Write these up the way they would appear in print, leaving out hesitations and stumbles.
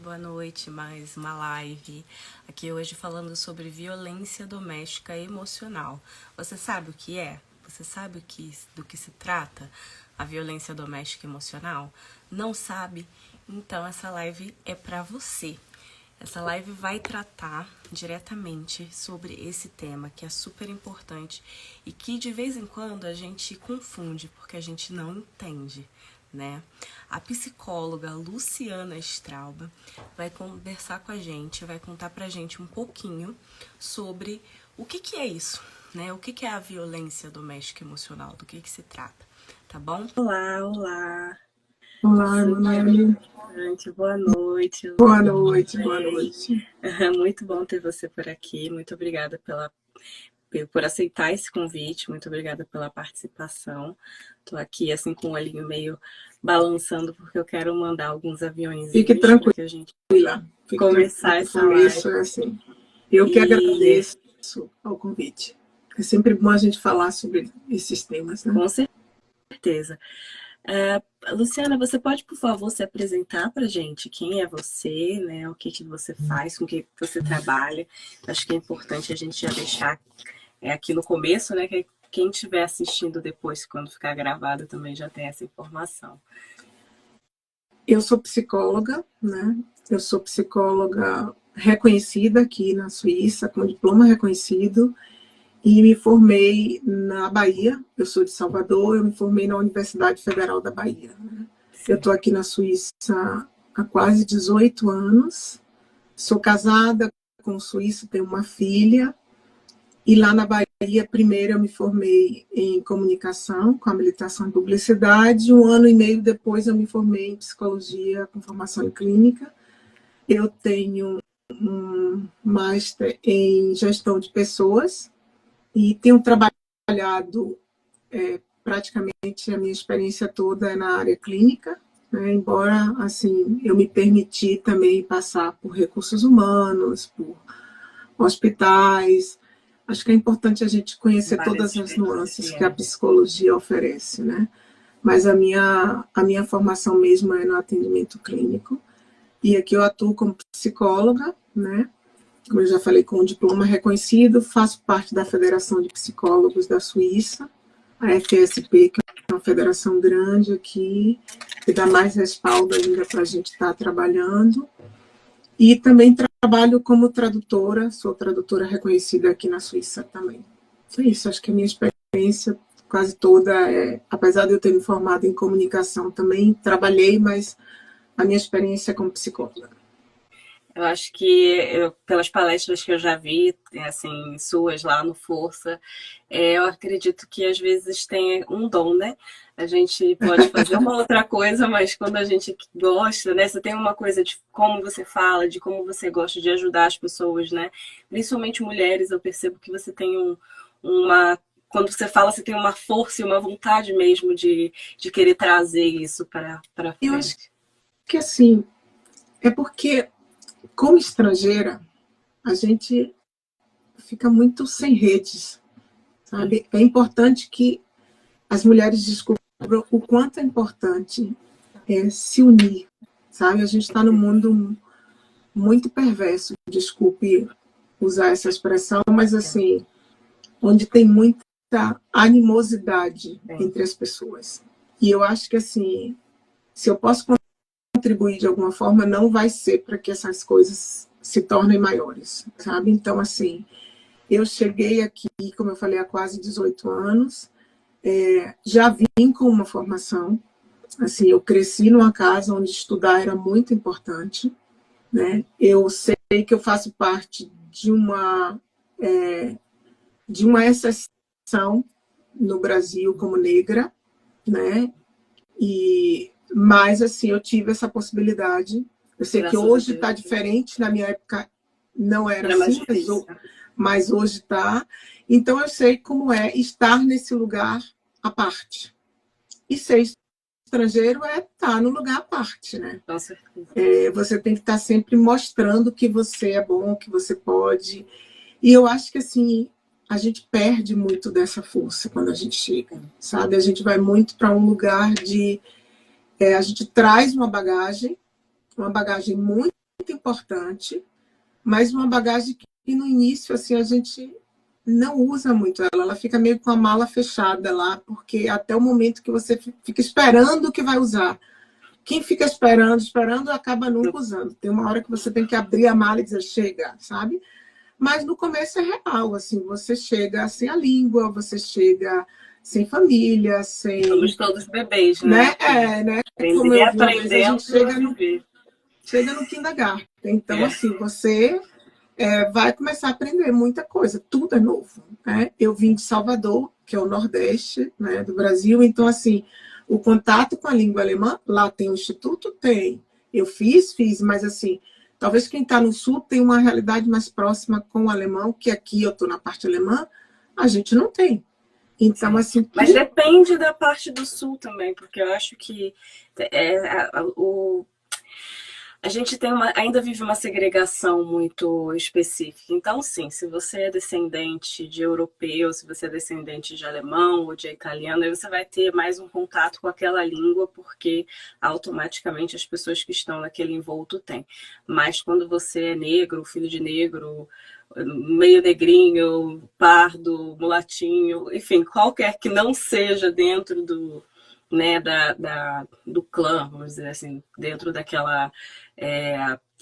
boa noite. Mais uma live aqui hoje falando sobre violência doméstica emocional. Você sabe o que é? Você sabe do que se trata a violência doméstica emocional? Não sabe? Então essa live é para você. Essa live vai tratar diretamente sobre esse tema que é super importante e que de vez em quando a gente confunde porque a gente não entende, né? A psicóloga Luciana Strauba vai conversar com a gente, vai contar pra gente um pouquinho sobre o que é isso, né? O que é a violência doméstica emocional, do que se trata, tá bom? Olá. Olá, Emanuele. Boa noite. Boa noite, boa noite. Muito bom ter você por aqui. Muito obrigada por aceitar esse convite. Muito obrigada pela participação. Tô aqui assim com o olhinho meio balançando porque eu quero mandar alguns aviões para que a gente começar essa live. É assim. Eu que agradeço ao convite. É sempre bom a gente falar sobre esses temas, né? Com certeza. Luciana, você pode, por favor, se apresentar para a gente? Quem é você, né? O que você faz, com o que você trabalha? Acho que é importante a gente já deixar aqui no começo, né? Que quem estiver assistindo depois, quando ficar gravado, também já tem essa informação. Eu sou psicóloga, né? Eu sou psicóloga reconhecida aqui na Suíça, com diploma reconhecido, e me formei na Bahia. Eu sou de Salvador, eu me formei na Universidade Federal da Bahia. Eu estou aqui na Suíça há quase 18 anos. Sou casada com um suíço, tenho uma filha. E lá na Bahia, primeiro eu me formei em comunicação, com habilitação em publicidade. 1 ano e meio depois eu me formei em psicologia com formação em clínica. Eu tenho um master em gestão de pessoas e tenho trabalhado praticamente a minha experiência toda na área clínica, né? Embora assim eu me permiti também passar por recursos humanos, por hospitais. Acho que é importante a gente conhecer todas as nuances que a psicologia oferece, né? Mas a minha formação mesmo é no atendimento clínico. E aqui eu atuo como psicóloga, né? Como eu já falei, com um diploma reconhecido, faço parte da Federação de Psicólogos da Suíça, a FSP, que é uma federação grande aqui, que dá mais respaldo ainda para a gente estar trabalhando. E também trabalho como tradutora, sou tradutora reconhecida aqui na Suíça também. É isso, acho que a minha experiência quase toda, apesar de eu ter me formado em comunicação também, trabalhei, mas a minha experiência é como psicóloga. Eu acho que, pelas palestras que eu já vi, assim, suas lá no Força, eu acredito que às vezes tem um dom, né? A gente pode fazer uma outra coisa, mas quando a gente gosta, né? Você tem uma coisa de como você fala, de como você gosta de ajudar as pessoas, né? Principalmente mulheres, eu percebo que você tem uma... Quando você fala, você tem uma força e uma vontade mesmo de querer trazer isso para frente. Eu acho que, assim, é porque, como estrangeira, a gente fica muito sem redes, sabe? É importante que as mulheres descubram o quanto é importante se unir, sabe? A gente está num mundo muito perverso, desculpe usar essa expressão, mas assim, onde tem muita animosidade entre as pessoas. E eu acho que assim, se eu posso contribuir de alguma forma, não vai ser para que essas coisas se tornem maiores, sabe? Então, assim, eu cheguei aqui, como eu falei, há quase 18 anos, já vim com uma formação, assim, eu cresci numa casa onde estudar era muito importante, né? Eu sei que eu faço parte de uma exceção no Brasil como negra, né? Mas assim, eu tive essa possibilidade. Eu sei que hoje está diferente, na minha época não era assim, mas hoje está. Então eu sei como é estar nesse lugar à parte. E ser estrangeiro é estar no lugar à parte, né? Você tem que estar sempre mostrando que você é bom, que você pode. E eu acho que assim, a gente perde muito dessa força quando a gente chega, sabe? A gente vai muito para um lugar de... a gente traz uma bagagem, uma bagagem muito importante, mas uma bagagem que no início assim a gente não usa muito ela. Ela fica meio com a mala fechada lá, porque até o momento que você fica esperando que vai usar. Quem fica esperando, acaba nunca usando. Tem uma hora que você tem que abrir a mala e dizer, chega, sabe? Mas no começo é real, assim, você chega sem a língua, você chega sem família, sem... Somos todos bebês, né? Né? Como Aprender eu vi uma vez, a gente aprendendo chega no kindergarten. Então, É. assim, você vai começar a aprender muita coisa, tudo é novo, né? Eu vim de Salvador, que é o Nordeste, né, do Brasil, então, assim, o contato com a língua alemã, lá tem o instituto? Tem. Eu fiz, mas assim, talvez quem está no Sul tem uma realidade mais próxima com o alemão, que aqui eu estou na parte alemã, a gente não tem. Então, assim... Mas depende da parte do Sul também, porque eu acho que a gente tem ainda vive uma segregação muito específica. Então, sim, se você é descendente de europeu, se você é descendente de alemão ou de italiano, aí você vai ter mais um contato com aquela língua, porque automaticamente as pessoas que estão naquele envolto têm. Mas quando você é negro, filho de negro, meio negrinho, pardo, mulatinho, enfim, qualquer que não seja dentro do, né, do clã, vamos dizer assim, dentro daquela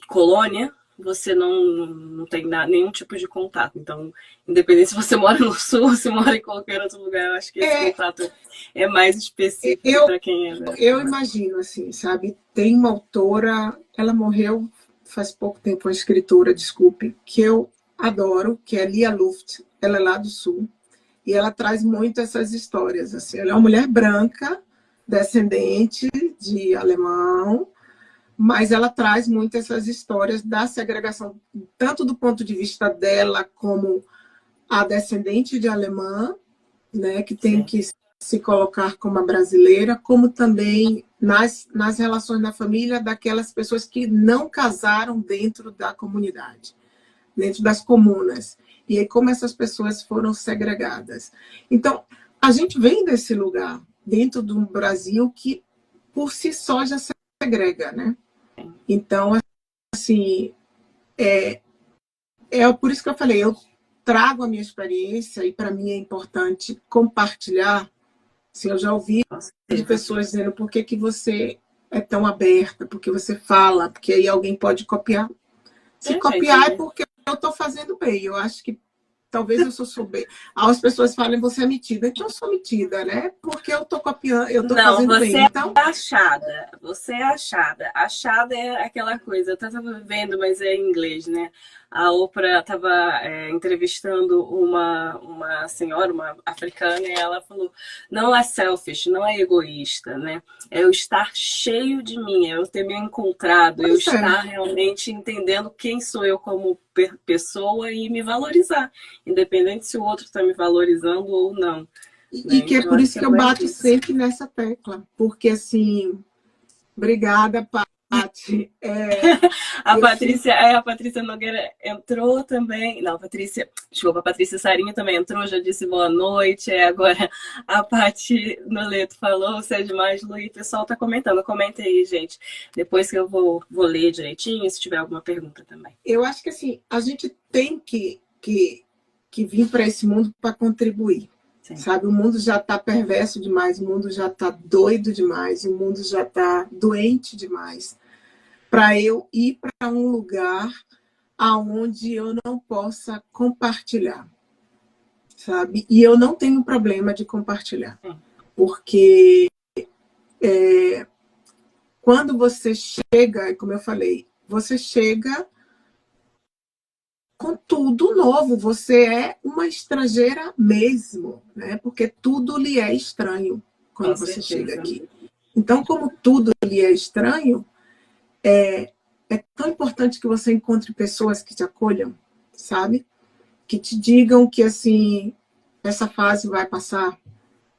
colônia, você não tem nenhum tipo de contato. Então, independente se você mora no Sul, se mora em qualquer outro lugar, eu acho que esse contato é mais específico para quem é. Eu imagino, assim, sabe? Tem uma autora, ela morreu faz pouco tempo, uma escritora, desculpe, que eu adoro, que é Lia Luft, ela é lá do Sul, e ela traz muito essas histórias. Assim. Ela é uma mulher branca, descendente de alemão, mas ela traz muito essas histórias da segregação, tanto do ponto de vista dela como a descendente de alemã, né, que tem que se colocar como a brasileira, como também nas relações da família daquelas pessoas que não casaram dentro da comunidade, dentro das comunas. E aí como essas pessoas foram segregadas. Então, a gente vem desse lugar, dentro de um Brasil que, por si só, já segrega, né? Então, assim, é por isso que eu falei, eu trago a minha experiência e para mim é importante compartilhar. Assim, eu já ouvi de pessoas dizendo por que você é tão aberta, porque você fala, porque aí alguém pode copiar. Se copiar é porque eu estou fazendo bem. Eu acho que talvez eu sou bem. As pessoas falam, você é metida. Então eu sou metida, né? Porque eu estou copiando, eu estou fazendo bem. Então... achada. Você é achada. Achada é aquela coisa. Eu estava vendo, mas é em inglês, né? A Oprah estava entrevistando uma senhora, uma africana, e ela falou: não é selfish, não é egoísta, né? É eu estar cheio de mim, é eu ter me encontrado, eu estar realmente entendendo quem sou eu como pessoa e me valorizar, independente se o outro está me valorizando ou não. E que é por isso que eu bato sempre nessa tecla, porque assim, obrigada, Paty. A Patrícia Nogueira entrou também. Não, desculpa, a Patrícia Sarinho também entrou, já disse boa noite. Agora a Paty Noleto falou, você é demais, Luí. O pessoal tá comentando. Comenta aí, gente. Depois que eu vou ler direitinho, se tiver alguma pergunta também. Eu acho que assim, a gente tem que vir para esse mundo para contribuir. Sim. Sabe, o mundo já está perverso demais, o mundo já está doido demais, o mundo já está doente demais para eu ir para um lugar aonde eu não possa compartilhar, sabe? E eu não tenho problema de compartilhar, porque quando você chega, como eu falei, você chega com tudo novo, você é uma estrangeira mesmo, né? Porque tudo lhe é estranho quando você chega aqui. Então, como tudo lhe é estranho, é tão importante que você encontre pessoas que te acolham, sabe? Que te digam que, assim, essa fase vai passar,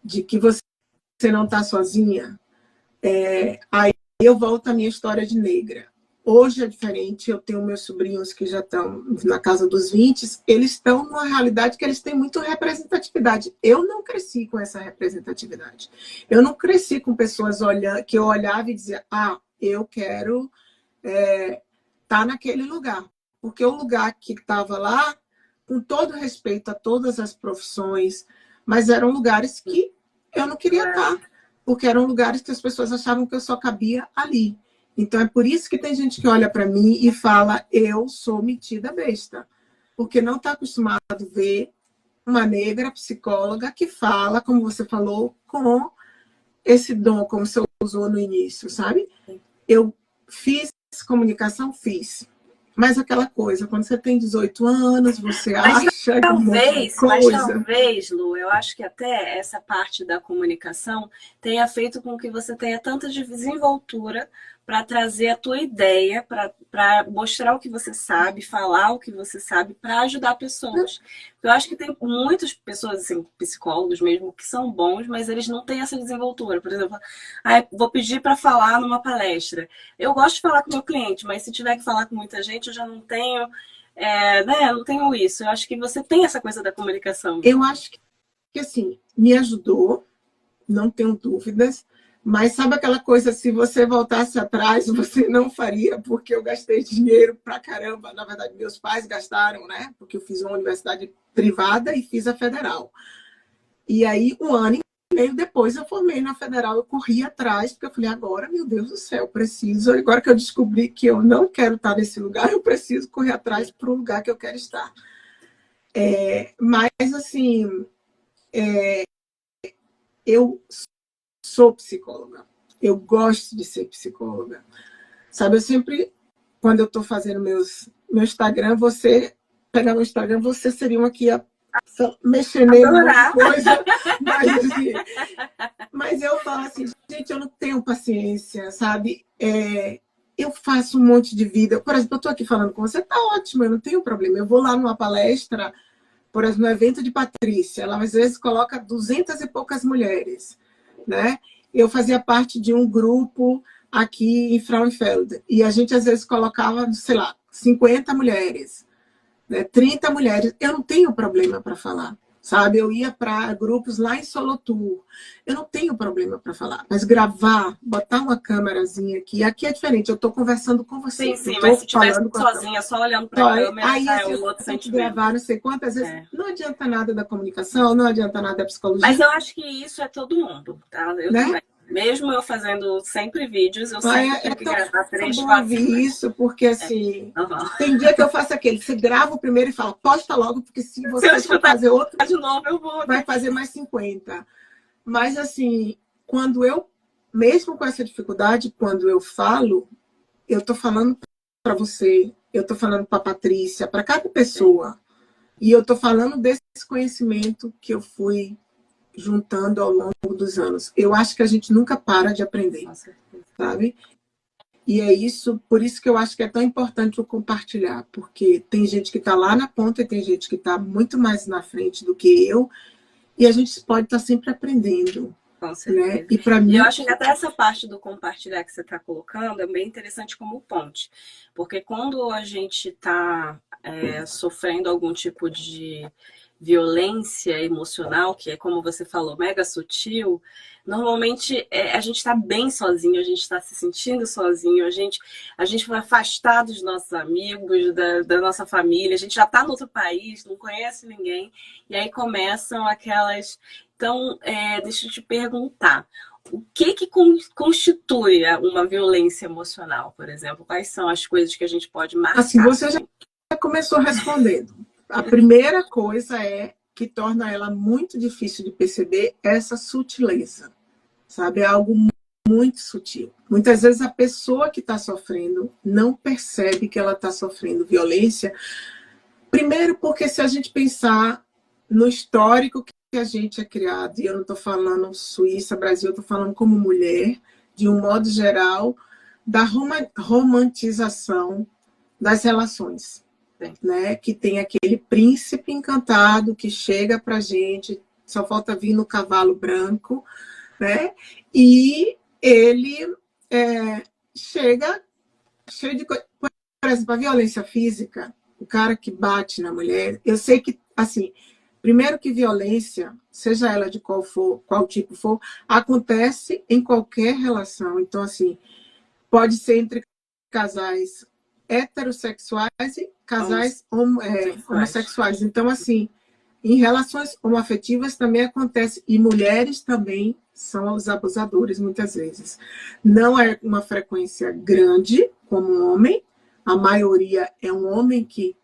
de que você não está sozinha. Aí eu volto à minha história de negra. Hoje é diferente, eu tenho meus sobrinhos que já estão na casa dos 20, eles estão numa realidade que eles têm muita representatividade. Eu não cresci com essa representatividade. Eu não cresci com pessoas que eu olhava e dizia, eu quero tá naquele lugar. Porque o lugar que estava lá, com todo respeito a todas as profissões, mas eram lugares que eu não queria estar, porque eram lugares que as pessoas achavam que eu só cabia ali. Então é por isso que tem gente que olha para mim e fala, eu sou metida besta, porque não está acostumado a ver uma negra psicóloga que fala, como você falou, com esse dom, como você usou no início, sabe? Eu fiz comunicação, fiz. Mas aquela coisa, quando você tem 18 anos, você acha que um monte de coisa. Mas talvez, Lu, eu acho que até essa parte da comunicação tenha feito com que você tenha tanta desenvoltura para trazer a tua ideia, para mostrar o que você sabe, falar o que você sabe, para ajudar pessoas. Eu acho que tem muitas pessoas, assim, psicólogos mesmo, que são bons, mas eles não têm essa desenvoltura. Por exemplo, vou pedir para falar numa palestra. Eu gosto de falar com o meu cliente, mas se tiver que falar com muita gente, eu já não tenho, né, eu não tenho isso. Eu acho que você tem essa coisa da comunicação. Eu acho que assim, me ajudou, não tenho dúvidas, mas sabe aquela coisa, se você voltasse atrás, você não faria, porque eu gastei dinheiro pra caramba. Na verdade, meus pais gastaram, né? Porque eu fiz uma universidade privada e fiz a federal. E aí, um ano e meio depois, eu formei na federal, eu corri atrás, porque eu falei, agora, meu Deus do céu, preciso, agora que eu descobri que eu não quero estar nesse lugar, eu preciso correr atrás para o lugar que eu quero estar. Mas, assim, eu sou psicóloga. Eu gosto de ser psicóloga. Sabe, eu sempre, quando eu estou fazendo meu Instagram, você pegar meu Instagram, você seria uma que ia mexer nele, alguma coisa. Mas eu falo assim, gente, eu não tenho paciência, sabe? Eu faço um monte de vida. Por exemplo, eu estou aqui falando com você, tá ótimo, eu não tenho problema. Eu vou lá numa palestra, por exemplo, no evento de Patrícia, ela às vezes coloca 200 e poucas mulheres, né? Eu fazia parte de um grupo aqui em Frauenfeld, e a gente às vezes colocava, sei lá, 50 mulheres, né? 30 mulheres. Eu não tenho problema para falar, sabe? Eu ia para grupos lá em Solothurn, eu não tenho problema para falar, mas gravar, botar uma câmerazinha aqui é diferente, eu estou conversando com você. Sim, mas se estivesse sozinha, só olhando para a câmera, aí, já assim, é um outro sentimento. Gravar não sei quantas vezes, não adianta nada da comunicação, não adianta nada da psicologia. Mas eu acho que isso é todo mundo, tá? Eu também. Mesmo eu fazendo sempre vídeos, eu sempre tenho que gravar 3, 4, 5 isso, porque assim, tem dia que eu faço aquele, você grava o primeiro e fala, posta logo, porque se você for fazer outro, de novo, eu vou. Vai fazer mais 50. Mas assim, quando eu, mesmo com essa dificuldade, quando eu falo, eu tô falando para você, eu tô falando para Patrícia, para cada pessoa, e eu tô falando desse conhecimento que eu fui juntando ao longo dos anos. Eu acho que a gente nunca para de aprender, sabe? E é isso, por isso que eu acho que é tão importante o compartilhar, porque tem gente que está lá na ponta e tem gente que está muito mais na frente do que eu, e a gente pode estar sempre aprendendo. Com certeza. Né? E para mim, eu acho que até essa parte do compartilhar que você está colocando é bem interessante como ponte, porque quando a gente está sofrendo algum tipo de violência emocional, que é como você falou, mega sutil, normalmente a gente está bem sozinho, a gente está se sentindo sozinho, a gente vai afastar dos nossos amigos, da nossa família, a gente já está no outro país, não conhece ninguém, e aí começam aquelas... Então, deixa eu te perguntar, o que constitui uma violência emocional, por exemplo? Quais são as coisas que a gente pode marcar? Assim, você já começou respondendo. A primeira coisa que torna ela muito difícil de perceber essa sutileza, sabe? É algo muito sutil. Muitas vezes a pessoa que está sofrendo não percebe que ela está sofrendo violência. Primeiro porque se a gente pensar no histórico que a gente é criado, e eu não estou falando Suíça, Brasil, eu estou falando como mulher, de um modo geral, da romantização das relações. Né, que tem aquele príncipe encantado que chega pra gente, só falta vir no cavalo branco, né? E ele chega cheio de coisa. Por exemplo, a violência física, o cara que bate na mulher, eu sei que, assim, primeiro que violência, seja ela de qual tipo for, acontece em qualquer relação. Então, assim, pode ser entre casais heterossexuais e casais homossexuais. Então, assim, em relações homoafetivas também acontece, e mulheres também são os abusadores, muitas vezes. Não é uma frequência grande, como um homem, a maioria é um homem que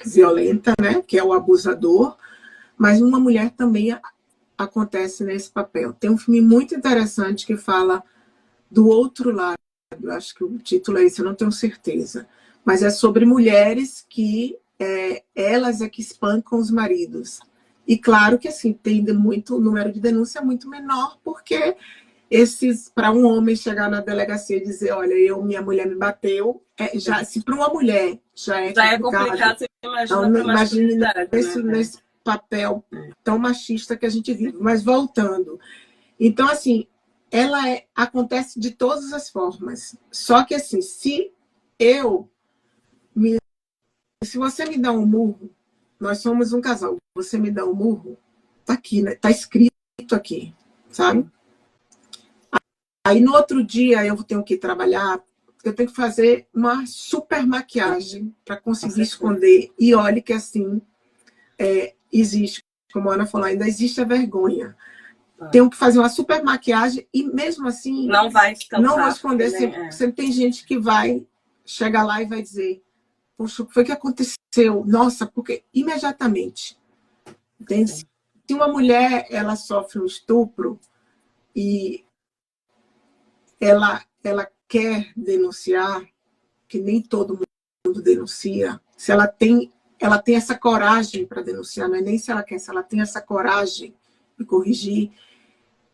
violenta, né, que é o abusador, mas uma mulher também acontece nesse papel. Tem um filme muito interessante que fala do outro lado, eu acho que o título é esse, eu não tenho certeza, mas é sobre mulheres que elas é que espancam os maridos. E claro que assim, tem muito, o número de denúncia é muito menor, porque para um homem chegar na delegacia e dizer, olha, minha mulher me bateu, se para uma mulher já é complicado, você imagina então, para imagine masculinidade, né? nesse papel tão machista que a gente vive. Mas voltando, então assim, acontece de todas as formas. Só que assim, se você me dá um murro, nós somos um casal, você me dá um murro, tá aqui, né? Tá escrito aqui, sabe? Aí no outro dia eu tenho que trabalhar, eu tenho que fazer uma super maquiagem para conseguir esconder. E olhe que assim, existe, como a Ana falou, ainda existe a vergonha. Tenho que fazer uma super maquiagem e mesmo assim não vai não vou esconder. Sempre tem gente que vai chegar lá e vai dizer, poxa, o que foi que aconteceu? Nossa, porque imediatamente, entende? Se uma mulher ela sofre um estupro e ela quer denunciar, que nem todo mundo denuncia, se ela tem essa coragem para denunciar, não é nem se ela quer, se ela tem essa coragem de corrigir,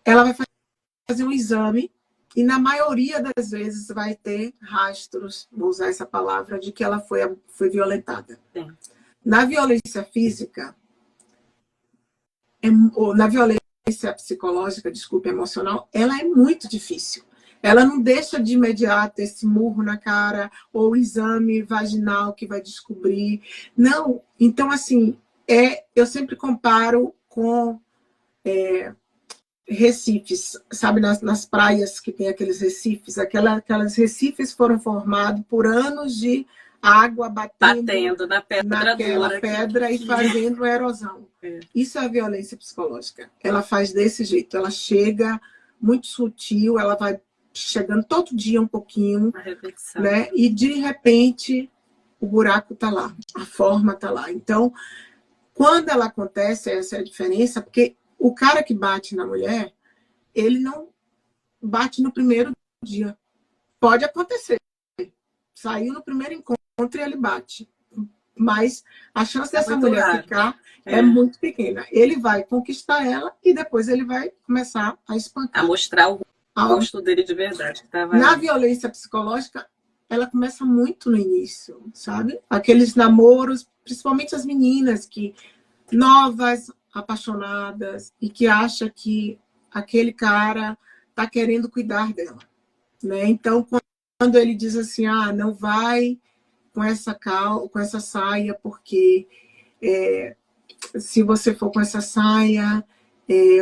ela vai fazer um exame e na maioria das vezes vai ter rastros, vou usar essa palavra, de que ela foi violentada. Sim. Na violência física, ou na violência psicológica, desculpe, emocional, ela é muito difícil. Ela não deixa de imediato esse murro na cara ou o exame vaginal que vai descobrir. Não. Então, assim, eu sempre comparo com recifes, sabe, nas praias que tem aqueles recifes, aquelas recifes foram formados por anos de água batendo na pedra naquela pedra e fazendo erosão. Isso é a violência psicológica. Ela faz desse jeito, ela chega muito sutil, ela vai chegando todo dia um pouquinho, né? E de repente o buraco está lá, a forma está lá. Então, quando ela acontece, essa é a diferença, porque o cara que bate na mulher, ele não bate no primeiro dia. Pode acontecer. Saiu no primeiro encontro e ele bate. Mas a chance dessa mulher ficar é muito pequena. Ele vai conquistar ela e depois ele vai começar a espancar. A mostrar o rosto dele de verdade. Na violência psicológica, ela começa muito no início, sabe? Aqueles namoros, principalmente as meninas que novas, apaixonadas e que acha que aquele cara está querendo cuidar dela, né? Então, quando ele diz assim, não vai com essa saia, porque se você for com essa saia,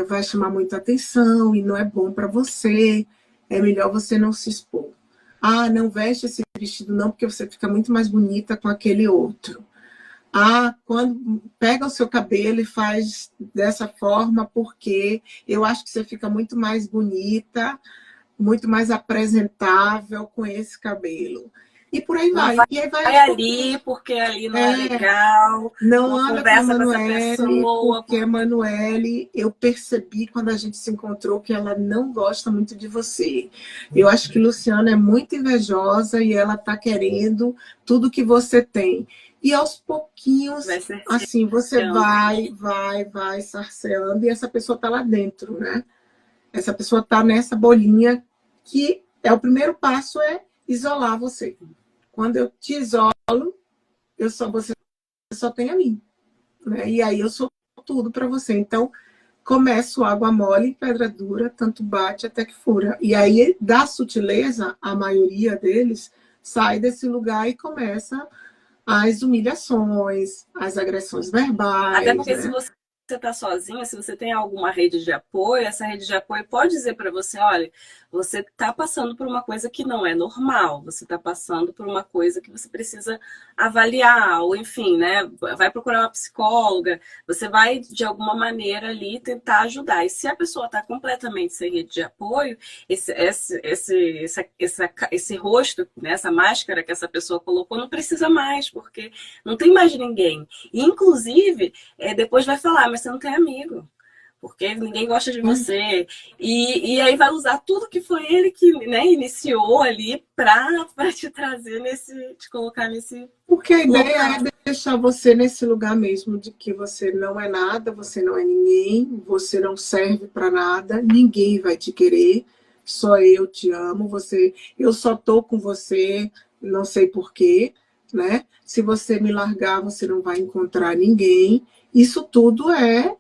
vai chamar muita atenção e não é bom para você, é melhor você não se expor. Não veste esse vestido não, porque você fica muito mais bonita com aquele outro. Quando pega o seu cabelo e faz dessa forma, porque eu acho que você fica muito mais bonita, muito mais apresentável com esse cabelo. E por aí vai. E aí vai ali, porque ali não é legal. Não anda com a Manoele, porque a Manoele, eu percebi quando a gente se encontrou que ela não gosta muito de você. Eu acho que Luciana é muito invejosa e ela está querendo tudo que você tem. E aos pouquinhos, assim, você vai sarceando e essa pessoa está lá dentro, né? Essa pessoa está nessa bolinha que o primeiro passo é isolar você. Quando eu te isolo, você só tem a mim, né? E aí eu sou tudo para você. Então, começo água mole em pedra dura, tanto bate até que fura. E aí, da sutileza, a maioria deles sai desse lugar e começa as humilhações, as agressões verbais. Até porque né? se você você está sozinha, se você tem alguma rede de apoio, essa rede de apoio pode dizer para você, olha, você está passando por uma coisa que não é normal, você está passando por uma coisa que você precisa avaliar, ou enfim, né? Vai procurar uma psicóloga, você vai, de alguma maneira, ali tentar ajudar. E se a pessoa está completamente sem rede de apoio, esse rosto, né, essa máscara que essa pessoa colocou, não precisa mais, porque não tem mais ninguém. E, inclusive, depois vai falar, mas você não tem amigo, porque ninguém gosta de você. E aí vai usar tudo que foi ele que, né, iniciou ali para te trazer te colocar nesse Porque a ideia local. é deixar você nesse lugar mesmo de que você não é nada, você não é ninguém, você não serve para nada, ninguém vai te querer, só eu te amo, eu só tô com você, não sei porquê, né? Se você me largar, você não vai encontrar ninguém. Isso tudo é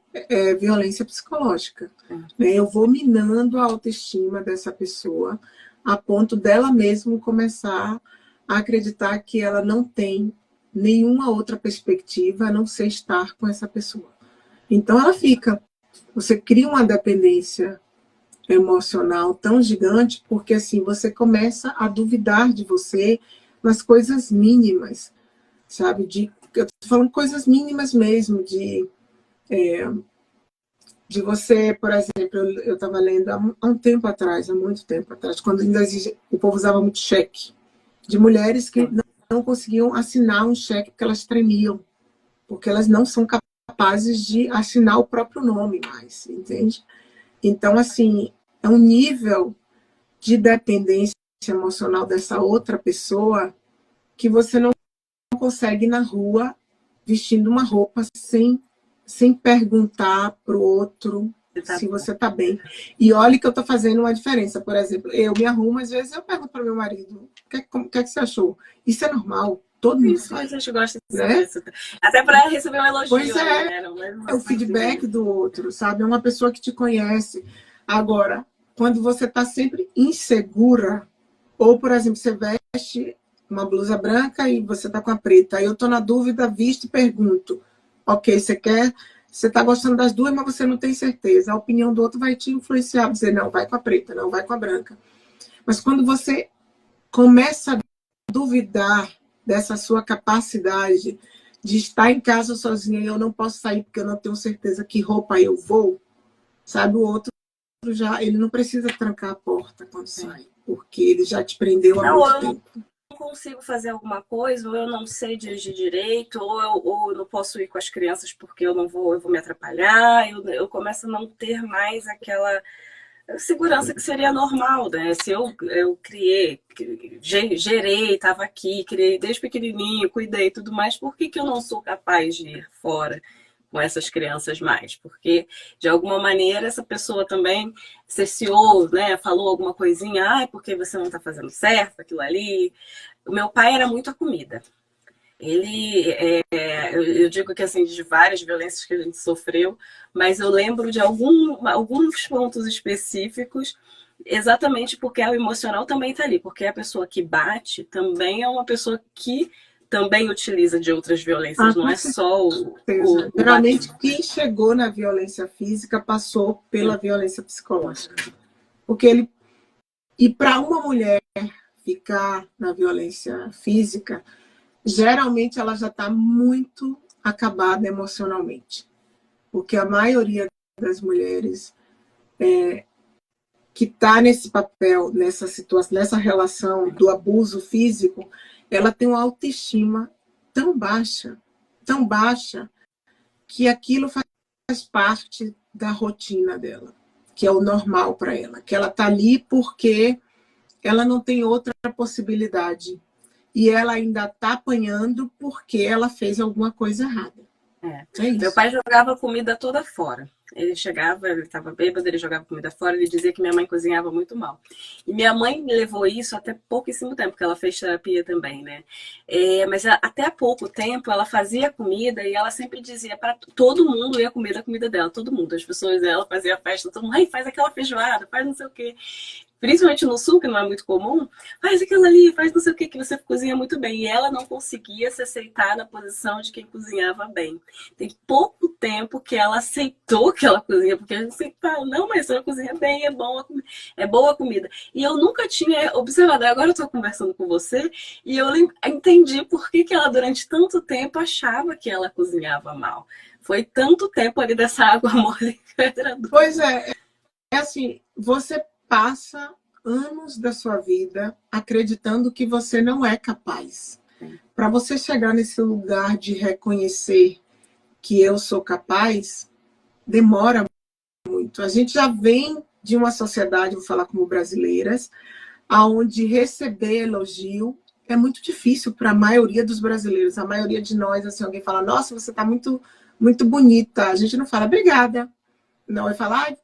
violência psicológica, né? Eu vou minando a autoestima dessa pessoa a ponto dela mesmo começar a acreditar que ela não tem nenhuma outra perspectiva a não ser estar com essa pessoa. Então ela fica. Você cria uma dependência emocional tão gigante, porque assim você começa a duvidar de você nas coisas mínimas, sabe? Eu tô falando coisas mínimas mesmo, de você, por exemplo, eu estava lendo há um tempo atrás, há muito tempo atrás, quando ainda o povo usava muito cheque, de mulheres que não conseguiam assinar um cheque porque elas tremiam, porque elas não são capazes de assinar o próprio nome mais, entende? Então, assim, é um nível de dependência emocional dessa outra pessoa que você não consegue ir na rua vestindo uma roupa sem perguntar para o outro se você está bem. E olha que eu estou fazendo uma diferença. Por exemplo, eu me arrumo, às vezes eu pergunto para meu marido, o que é que você achou? Isso é normal, todo mundo Isso, faz. a gente gosta de Né? saber isso. Até para receber um elogio. Pois é, né? é o feedback do outro, sabe? É uma pessoa que te conhece. Agora, quando você está sempre insegura, ou, por exemplo, você veste uma blusa branca e você está com a preta, aí eu estou na dúvida, visto e pergunto, ok, você está gostando das duas, mas você não tem certeza. A opinião do outro vai te influenciar, dizer, não, vai com a preta, não, vai com a branca. Mas quando você começa a duvidar dessa sua capacidade de estar em casa sozinha e eu não posso sair porque eu não tenho certeza que roupa eu vou, sabe? O outro ele não precisa trancar a porta quando sai, porque ele já te prendeu há muito tempo. Não consigo fazer alguma coisa, ou eu não sei dirigir direito, ou eu não posso ir com as crianças porque eu vou me atrapalhar, eu começo a não ter mais aquela segurança que seria normal, né? Se eu criei, gerei, estava aqui, criei desde pequenininho, cuidei e tudo mais, por que eu não sou capaz de ir fora com essas crianças mais? Porque, de alguma maneira, essa pessoa também cesseou, né? Falou alguma coisinha, porque você não está fazendo certo, aquilo ali. O meu pai era muito a comida. Eu digo que assim, de várias violências que a gente sofreu, mas eu lembro de alguns pontos específicos, exatamente porque o emocional também está ali, porque a pessoa que bate também é uma pessoa que também utiliza de outras violências, não é só o Geralmente, quem chegou na violência física passou pela violência psicológica. E para uma mulher ficar na violência física, geralmente ela já está muito acabada emocionalmente. Porque a maioria das mulheres que está nesse papel, nessa situação, nessa relação do abuso físico, ela tem uma autoestima tão baixa, que aquilo faz parte da rotina dela, que é o normal para ela, que ela está ali porque ela não tem outra possibilidade. E ela ainda está apanhando porque ela fez alguma coisa errada. É isso. Meu pai jogava comida toda fora. Ele chegava, ele estava bêbado, ele jogava comida fora, ele dizia que minha mãe cozinhava muito mal. E minha mãe me levou isso até pouquíssimo tempo, porque ela fez terapia também, né? Mas até há pouco tempo ela fazia comida e ela sempre dizia para todo mundo ia comer a comida dela, todo mundo. As pessoas, ela fazia festa, todo mundo, ai, faz aquela feijoada, faz não sei o quê. principalmente no sul, que não é muito comum, faz aquilo ali, faz não sei o que você cozinha muito bem. E ela não conseguia se aceitar na posição de quem cozinhava bem. Tem pouco tempo que ela aceitou que ela cozinha, porque a gente sempre fala, não, mas ela cozinha bem, é boa a comida. E eu nunca tinha observado, agora eu estou conversando com você, e eu entendi por que ela durante tanto tempo achava que ela cozinhava mal. Foi tanto tempo ali dessa água mole que era doce. Pois é assim, você passa anos da sua vida acreditando que você não é capaz. Para você chegar nesse lugar de reconhecer que eu sou capaz, demora muito. A gente já vem de uma sociedade, vou falar como brasileiras, onde receber elogio é muito difícil para a maioria dos brasileiros. A maioria de nós, assim, alguém fala, nossa, você está muito, muito bonita. A gente não fala, obrigada. Não, vai falar, ai,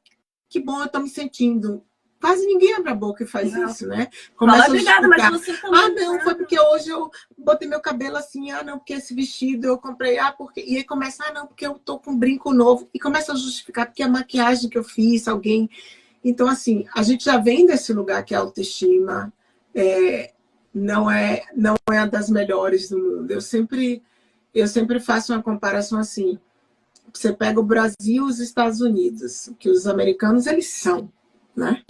que bom, eu estou me sentindo. Quase ninguém abre a boca e faz isso, né? Começa fala, obrigada, mas você também. Ah, não, foi porque hoje eu botei meu cabelo assim, ah, não, porque esse vestido eu comprei, ah, porque... E aí começa, ah, não, porque eu tô com um brinco novo. E começa a justificar, porque a maquiagem que eu fiz, alguém... Então, assim, a gente já vem desse lugar que a autoestima não é a das melhores do mundo. Eu sempre faço uma comparação assim. Você pega o Brasil e os Estados Unidos, que os americanos, eles são, né?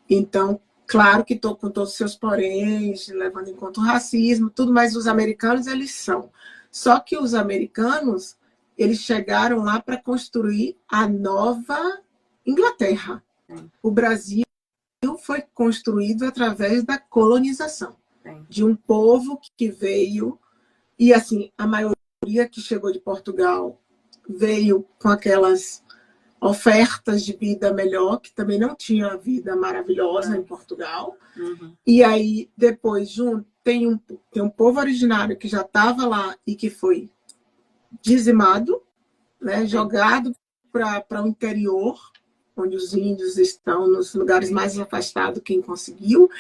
Então, claro que estou com todos os seus poréns, levando em conta o racismo, tudo, mas os americanos, eles são. Só que os americanos, eles chegaram lá para construir a nova Inglaterra. O Brasil foi construído através da colonização, de um povo que veio, e assim, a maioria que chegou de Portugal veio com aquelas ofertas de vida melhor, que também não tinha vida maravilhosa em Portugal. Uhum. E aí, depois, tem um povo originário que já estava lá e que foi dizimado, né, jogado para o interior, onde os índios estão, nos lugares mais afastados, quem conseguiu,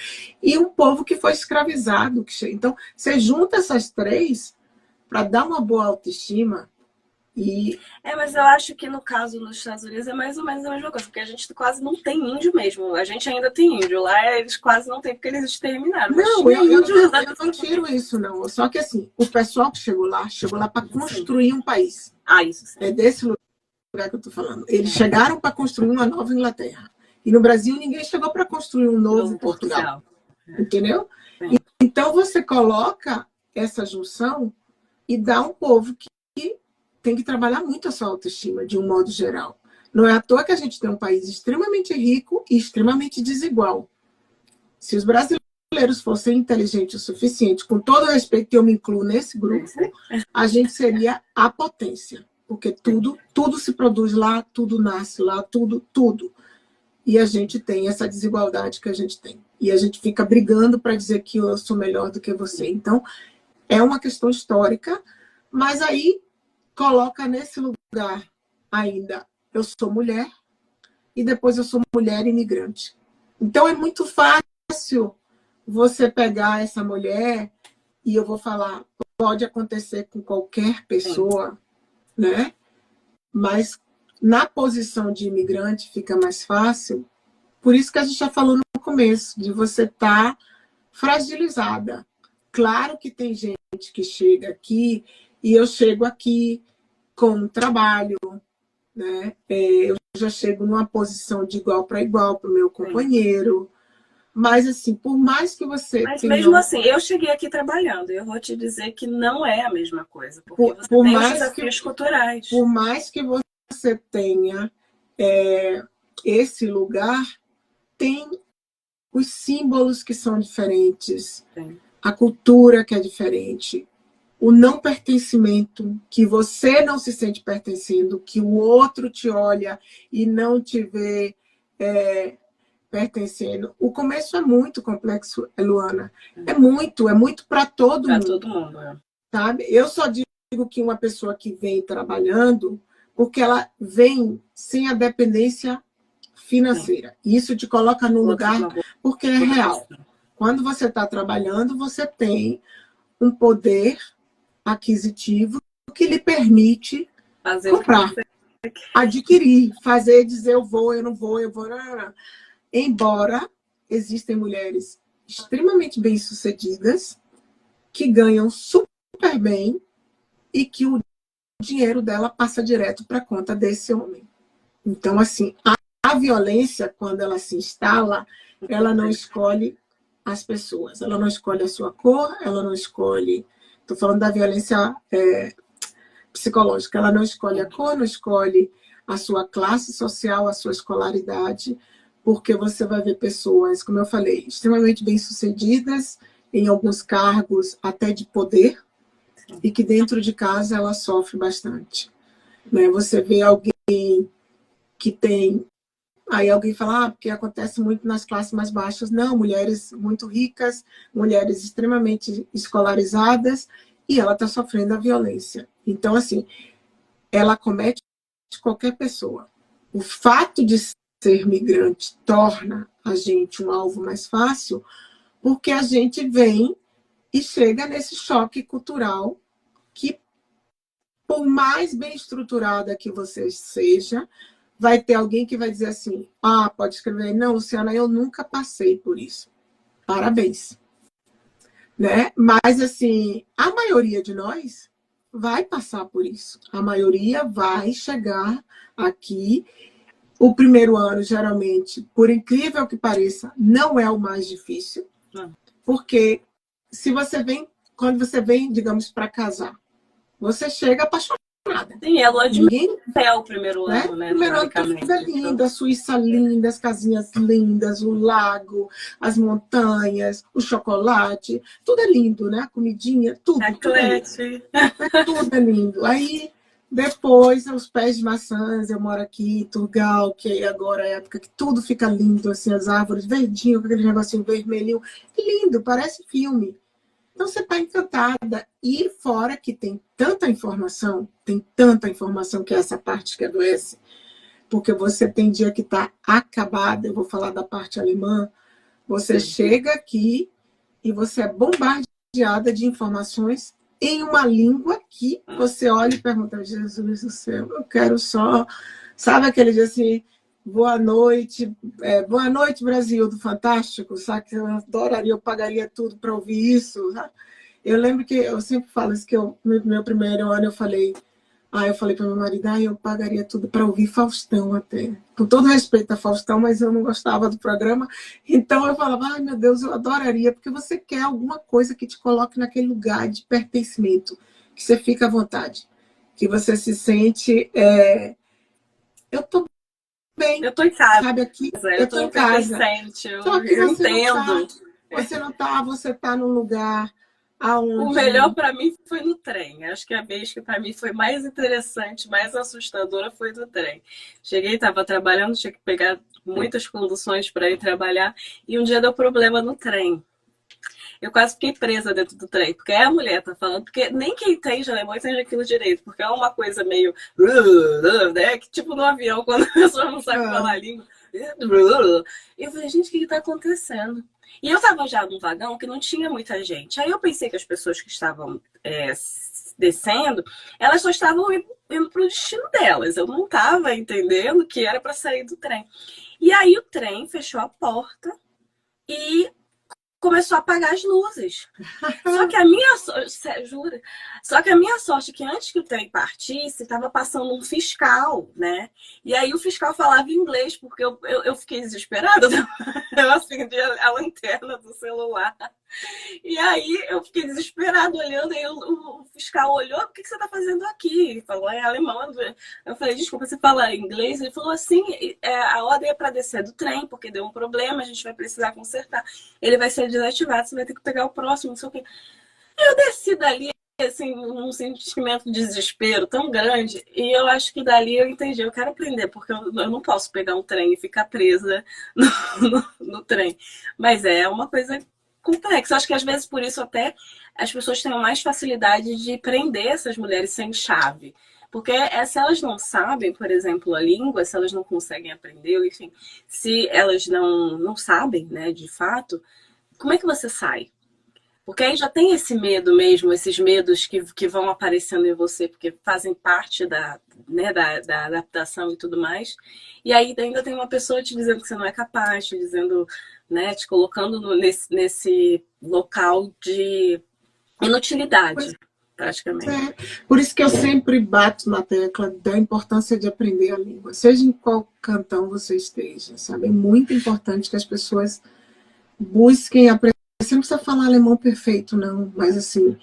e um povo que foi escravizado. Então, você junta essas três para dar uma boa autoestima. Mas eu acho que no caso nos Estados Unidos é mais ou menos a mesma coisa, porque a gente quase não tem índio mesmo. A gente ainda tem índio. Lá eles quase não tem, porque eles exterminaram. Não, eu não tiro isso, não. Só que assim, o pessoal que chegou lá para construir um país. Isso sim. É desse lugar que eu estou falando. Eles chegaram para construir uma nova Inglaterra. E no Brasil ninguém chegou para construir um novo Portugal. Entendeu? Sim. Então você coloca essa junção e dá um povo que tem que trabalhar muito a sua autoestima, de um modo geral. Não é à toa que a gente tem um país extremamente rico e extremamente desigual. Se os brasileiros fossem inteligentes o suficiente, com todo o respeito que eu me incluo nesse grupo, a gente seria a potência. Porque tudo se produz lá, tudo nasce lá, tudo. E a gente tem essa desigualdade que a gente tem. E a gente fica brigando para dizer que eu sou melhor do que você. Então, é uma questão histórica, mas aí coloca nesse lugar ainda, eu sou mulher, e depois eu sou mulher imigrante. Então, é muito fácil você pegar essa mulher, e eu vou falar, pode acontecer com qualquer pessoa, né? Mas na posição de imigrante fica mais fácil. Por isso que a gente já falou no começo, de você estar fragilizada. Claro que tem gente que chega aqui, e eu chego aqui com trabalho, né? Eu já chego numa posição de igual para igual para o meu companheiro. Mas, assim, por mais que você tenha... mesmo assim, eu cheguei aqui trabalhando. Eu vou te dizer que não é a mesma coisa. Porque você tem os desafios culturais. Por mais que você tenha esse lugar, tem os símbolos que são diferentes. Sim. A cultura que é diferente. O não pertencimento, que você não se sente pertencendo, que o outro te olha e não te vê pertencendo. O começo é muito complexo, Luana. É muito para todo mundo. Para todo mundo, Sabe? Eu só digo que uma pessoa que vem trabalhando, porque ela vem sem a dependência financeira. Isso te coloca no lugar, porque é real. Quando você está trabalhando, você tem um poder aquisitivo que lhe permite comprar, adquirir, fazer, dizer eu vou, eu não vou, eu vou. Embora existem mulheres extremamente bem-sucedidas, que ganham super bem e que o dinheiro dela passa direto para a conta desse homem. Então, assim, a violência, quando ela se instala, ela não escolhe as pessoas, ela não escolhe a sua cor, ela não escolhe... Estou falando da violência psicológica, ela não escolhe a cor, não escolhe a sua classe social, a sua escolaridade, porque você vai ver pessoas, como eu falei, extremamente bem-sucedidas, em alguns cargos até de poder, e que dentro de casa ela sofre bastante. Né? Você vê alguém que tem... Aí alguém fala, porque acontece muito nas classes mais baixas. Não, mulheres muito ricas, mulheres extremamente escolarizadas, e ela está sofrendo a violência. Então, assim, ela comete qualquer pessoa. O fato de ser migrante torna a gente um alvo mais fácil, porque a gente vem e chega nesse choque cultural que, por mais bem estruturada que você seja, vai ter alguém que vai dizer assim, pode escrever, não, Luciana, eu nunca passei por isso. Parabéns. Né? Mas, assim, a maioria de nós vai passar por isso. A maioria vai chegar aqui. O primeiro ano, geralmente, por incrível que pareça, não é o mais difícil. Porque quando você vem, digamos, para casar, você chega apaixonada. Sim, é lua de mel o primeiro ano, né? Primeiro ano tudo é lindo, a Suíça linda, as casinhas lindas, o lago, as montanhas, o chocolate, tudo é lindo, né? A comidinha, tudo é lindo. Tudo é lindo. Aí, depois, os pés de maçãs, eu moro aqui em Turgal, que agora é a época que tudo fica lindo, assim, as árvores verdinho, com aquele negocinho vermelhinho, lindo, parece filme. Então, você está encantada. E fora que tem tanta informação que é essa parte que adoece, porque você tem dia que está acabada, eu vou falar da parte alemã, você chega aqui e você é bombardeada de informações em uma língua que você olha e pergunta, Jesus do céu, eu quero só... Sabe aquele dia assim... Boa noite Brasil, do Fantástico, sabe? Eu adoraria, eu pagaria tudo para ouvir isso. Sabe? Eu lembro que eu sempre falo isso, que no meu primeiro ano eu falei para meu marido, eu pagaria tudo para ouvir Faustão até. Com todo respeito a Faustão, mas eu não gostava do programa. Então eu falava, meu Deus, eu adoraria, porque você quer alguma coisa que te coloque naquele lugar de pertencimento, que você fica à vontade, que você se sente... eu tô bem, eu tô em casa, sabe, aqui, eu tô em casa. Só que eu você entendo. você tá num lugar aonde... O melhor para mim foi no trem. Acho que a vez que para mim foi mais interessante, mais assustadora foi no trem. Cheguei, estava trabalhando, tinha que pegar muitas conduções para ir trabalhar e um dia deu problema no trem. Eu quase fiquei presa dentro do trem, porque a mulher tá falando, porque nem quem entende alemão entende aquilo direito, porque é uma coisa meio... né? Que tipo no avião, quando a pessoa não sabe falar a língua. E eu falei, gente, o que tá acontecendo? E eu tava já num vagão que não tinha muita gente. Aí eu pensei que as pessoas que estavam descendo, elas só estavam indo pro destino delas. Eu não tava entendendo que era para sair do trem. E aí o trem fechou a porta e começou a apagar as luzes. Só que a minha jura, só que a minha sorte é que antes que o trem partisse, estava passando um fiscal, né? E aí o fiscal falava inglês, porque eu fiquei desesperada. Eu acendi a lanterna do celular. E aí eu fiquei desesperada olhando, e o fiscal olhou, o que você está fazendo aqui? Ele falou, é alemão. Eu falei, desculpa, você fala inglês? Ele falou assim, a ordem é para descer do trem, porque deu um problema, a gente vai precisar consertar. Ele vai ser desativado, você vai ter que pegar o próximo, não sei o quê. Eu desci dali, assim, num sentimento de desespero tão grande, e eu acho que dali eu entendi, eu quero aprender, porque eu não posso pegar um trem e ficar presa no trem. Mas é uma coisa complexo. Acho que às vezes por isso até as pessoas têm mais facilidade de prender essas mulheres sem chave. Porque se elas não sabem, por exemplo, a língua, se elas não conseguem aprender, enfim, se elas não sabem, né, de fato, como é que você sai? Porque aí já tem esse medo mesmo, esses medos que vão aparecendo em você, porque fazem parte né, da adaptação e tudo mais. E aí ainda tem uma pessoa te dizendo que você não é capaz, te dizendo, né, te colocando nesse local de inutilidade, praticamente. Por isso que eu sempre bato na tecla da importância de aprender a língua, seja em qual cantão você esteja, sabe? É muito importante que as pessoas busquem aprender. Você não precisa falar alemão perfeito, não, mas assim,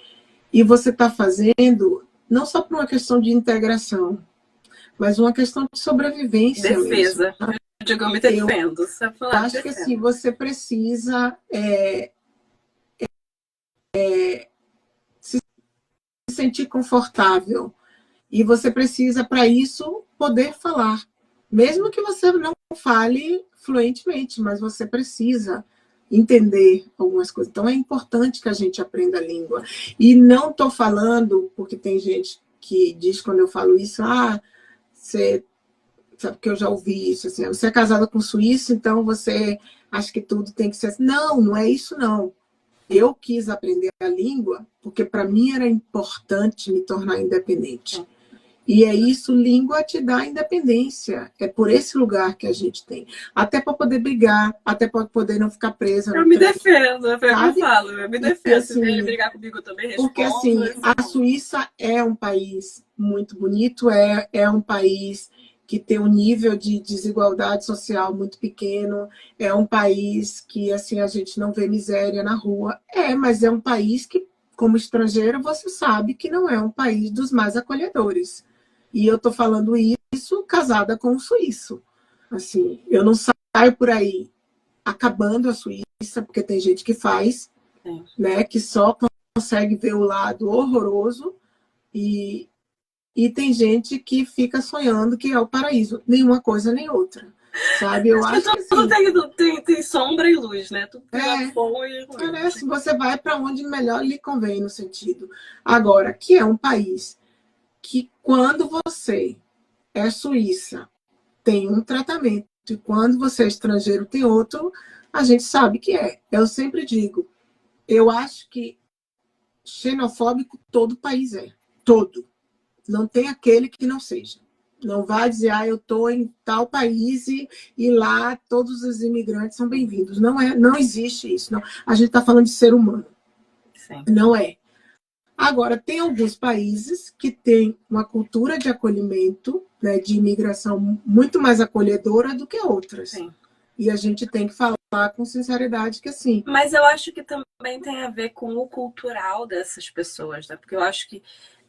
e você está fazendo não só por uma questão de integração, mas uma questão de sobrevivência mesmo. Defesa. Eu digo, eu me defendo. Você Eu acho que assim, você precisa se sentir confortável. E você precisa, para isso, poder falar. Mesmo que você não fale fluentemente, mas você precisa entender algumas coisas. Então, é importante que a gente aprenda a língua. E não estou falando, porque tem gente que diz quando eu falo isso, você sabe que eu já ouvi isso, assim, você é casada com um suíço, então você acha que tudo tem que ser assim. Não, não é isso, não. Eu quis aprender a língua porque para mim era importante me tornar independente. E é isso, língua te dá independência. É por esse lugar que a gente tem. Até para poder brigar, até para poder não ficar presa. Eu me defendo, é o que eu falo, eu me defendo. Assim, se vier brigar comigo, eu também respondo. Porque assim, a Suíça é um país muito bonito, é um país que tem um nível de desigualdade social muito pequeno, é um país que assim a gente não vê miséria na rua. Mas é um país que, como estrangeiro, você sabe que não é um país dos mais acolhedores. E eu estou falando isso casada com um suíço. Assim, eu não saio por aí acabando a Suíça, porque tem gente que faz, né, que só consegue ver o lado horroroso e tem gente que fica sonhando que é o paraíso. Nenhuma coisa nem outra. Sabe? Eu acho que tudo tem sombra e luz, né? Tudo tem bom e ruim. Parece, você vai para onde melhor lhe convém, no sentido. Agora, que é um país que quando você é suíça tem um tratamento e quando você é estrangeiro tem outro, a gente sabe que é. Eu sempre digo, eu acho que xenofóbico todo país é. Todo. Não tem aquele que não seja. Não vai dizer, eu estou em tal país e lá todos os imigrantes são bem-vindos. Não existe isso. Não. A gente está falando de ser humano. Sim. Não é. Agora, tem alguns países que têm uma cultura de acolhimento, né, de imigração muito mais acolhedora do que outras. Sim. E a gente tem que falar com sinceridade que assim. Mas eu acho que também tem a ver com o cultural dessas pessoas, né? Porque eu acho que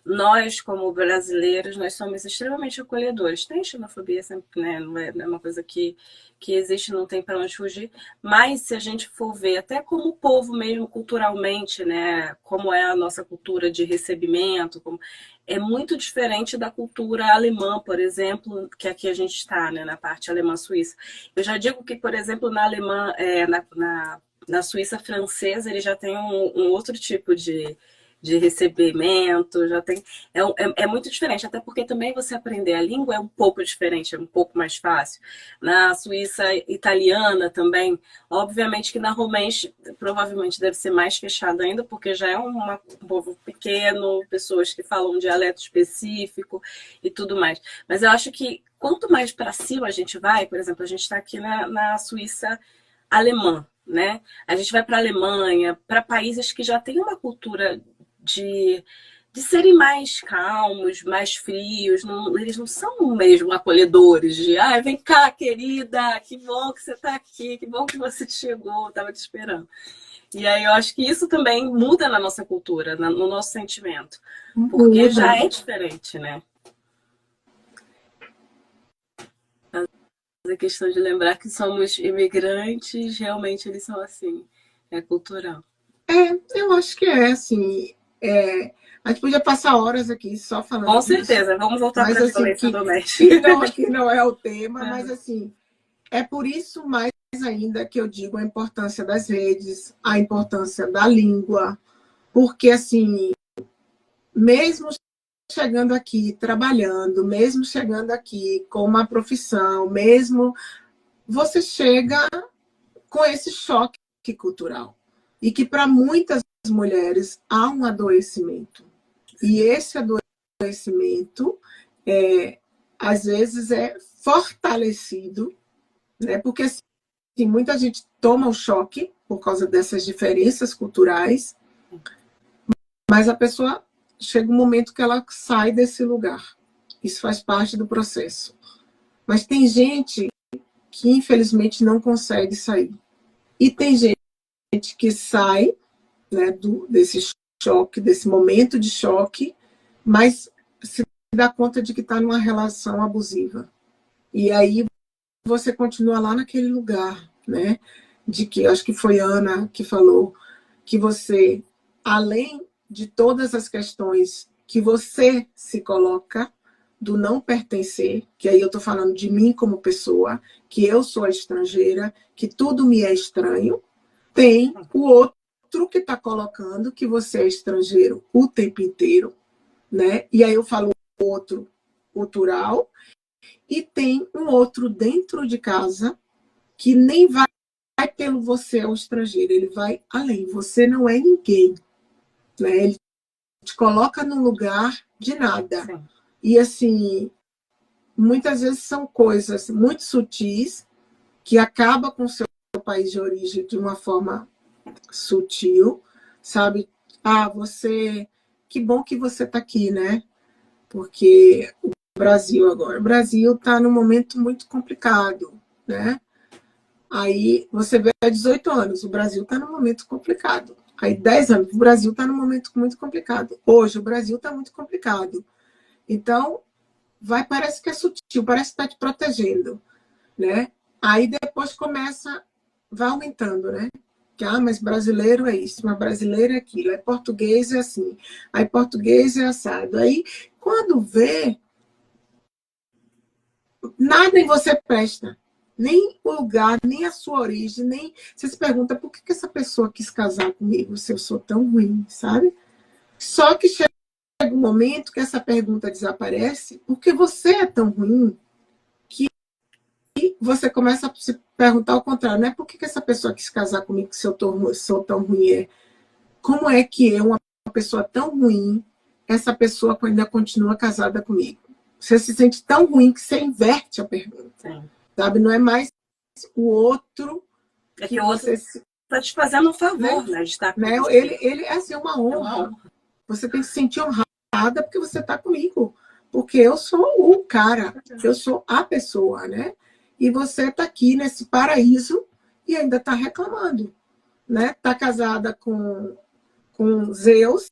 nós, como brasileiros, nós somos extremamente acolhedores. Tem xenofobia sempre, né? Não é uma coisa que existe, não tem para onde fugir. Mas se a gente for ver, até como povo mesmo, culturalmente, né? Como é a nossa cultura de recebimento, é muito diferente da cultura alemã, por exemplo, que aqui a gente está, né? Na parte alemã-suíça. Eu já digo que, por exemplo, na alemã, na Suíça francesa, ele já tem um outro tipo de recebimento, já tem. É muito diferente, até porque também você aprender a língua é um pouco diferente, é um pouco mais fácil. Na Suíça italiana também, obviamente que na romência provavelmente deve ser mais fechado ainda, porque já é um povo pequeno, pessoas que falam um dialeto específico e tudo mais. Mas eu acho que quanto mais para cima a gente vai, por exemplo, a gente está aqui na Suíça alemã, né? A gente vai para a Alemanha, para países que já têm uma cultura de serem mais calmos, mais frios, eles não são mesmo acolhedores de vem cá, querida, que bom que você está aqui, que bom que você chegou, estava te esperando. E aí eu acho que isso também muda na nossa cultura, no nosso sentimento, porque já é diferente, né? A questão de lembrar que somos imigrantes, realmente eles são assim, é cultural. Eu acho que assim, a gente podia passar horas aqui só falando Com disso. certeza, vamos voltar para a violência doméstica. Que não é o tema, mas assim, é por isso mais ainda que eu digo a importância das redes, a importância da língua, porque assim, mesmo chegando aqui, trabalhando, mesmo chegando aqui com uma profissão, mesmo você chega com esse choque cultural. E que para muitas mulheres há um adoecimento. E esse adoecimento, às vezes, é fortalecido, né? Porque assim, muita gente toma o choque por causa dessas diferenças culturais, mas a pessoa chega um momento que ela sai desse lugar. Isso faz parte do processo. Mas tem gente que, infelizmente, não consegue sair. E tem gente que sai, né, desse choque, desse momento de choque, mas se dá conta de que está numa relação abusiva. E aí você continua lá naquele lugar, né? De que, acho que foi Ana que falou, que você, além de todas as questões que você se coloca, do não pertencer, que aí eu estou falando de mim como pessoa, que eu sou a estrangeira, que tudo me é estranho, tem o outro que está colocando que você é estrangeiro o tempo inteiro, né? E aí eu falo outro cultural, e tem um outro dentro de casa que nem vai pelo você é o estrangeiro, ele vai além. Você não é ninguém, né? Ele te coloca num lugar de nada. Sim. E assim, muitas vezes são coisas muito sutis que acabam com o seu país de origem de uma forma sutil, sabe? Ah, você, que bom que você está aqui, né? Porque o Brasil está num momento muito complicado, né? Aí você vê há 18 anos, o Brasil está num momento complicado. Aí 10 anos, o Brasil está num momento muito complicado. Hoje o Brasil está muito complicado. Então, parece que é sutil, parece que está te protegendo, né? Aí depois vai aumentando, né? Que, mas brasileiro é isso, mas brasileiro é aquilo, aí português é assim, aí português é assado. Aí, quando vê, nada em você presta. Nem o lugar, nem a sua origem, nem... Você se pergunta por que essa pessoa quis casar comigo se eu sou tão ruim, sabe? Só que chega um momento que essa pergunta desaparece porque você é tão ruim que você começa a se perguntar ao contrário, não é por que essa pessoa quis casar comigo se eu sou tão ruim? Como é que eu, uma pessoa tão ruim, essa pessoa ainda continua casada comigo? Você se sente tão ruim que você inverte a pergunta. Sim. Sabe? Não é mais o outro que o outro está te fazendo um favor, né? De estar com você. Ele é assim, uma honra. Você tem que se sentir honrada porque você está comigo. Porque eu sou o cara, eu sou a pessoa, né? E você está aqui nesse paraíso e ainda está reclamando, né? Está casada com Zeus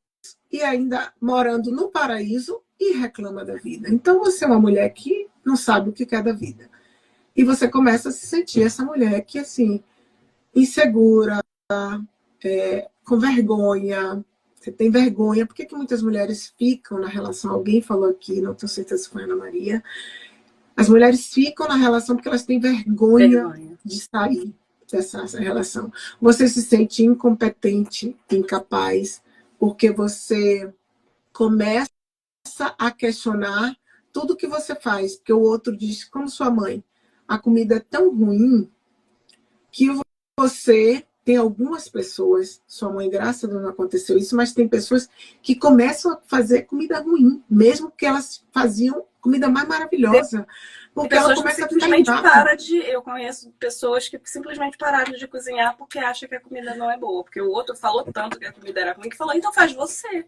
e ainda morando no paraíso e reclama da vida. Então você é uma mulher que não sabe o que quer da vida. E você começa a se sentir essa mulher que, assim, insegura, com vergonha. Você tem vergonha. Por que muitas mulheres ficam na relação? Alguém falou aqui, não tenho certeza se foi a Ana Maria. As mulheres ficam na relação porque elas têm vergonha de sair dessa relação. Você se sente incompetente, incapaz, porque você começa a questionar tudo que você faz. Porque o outro diz, como sua mãe, a comida é tão ruim que você... Tem algumas pessoas, sua mãe, graças a Deus, não aconteceu isso, mas tem pessoas que começam a fazer comida ruim, mesmo que elas faziam comida mais maravilhosa. Porque ela começa a simplesmente para de... Eu conheço pessoas que simplesmente pararam de cozinhar porque acham que a comida não é boa. Porque o outro falou tanto que a comida era ruim que falou, então faz você.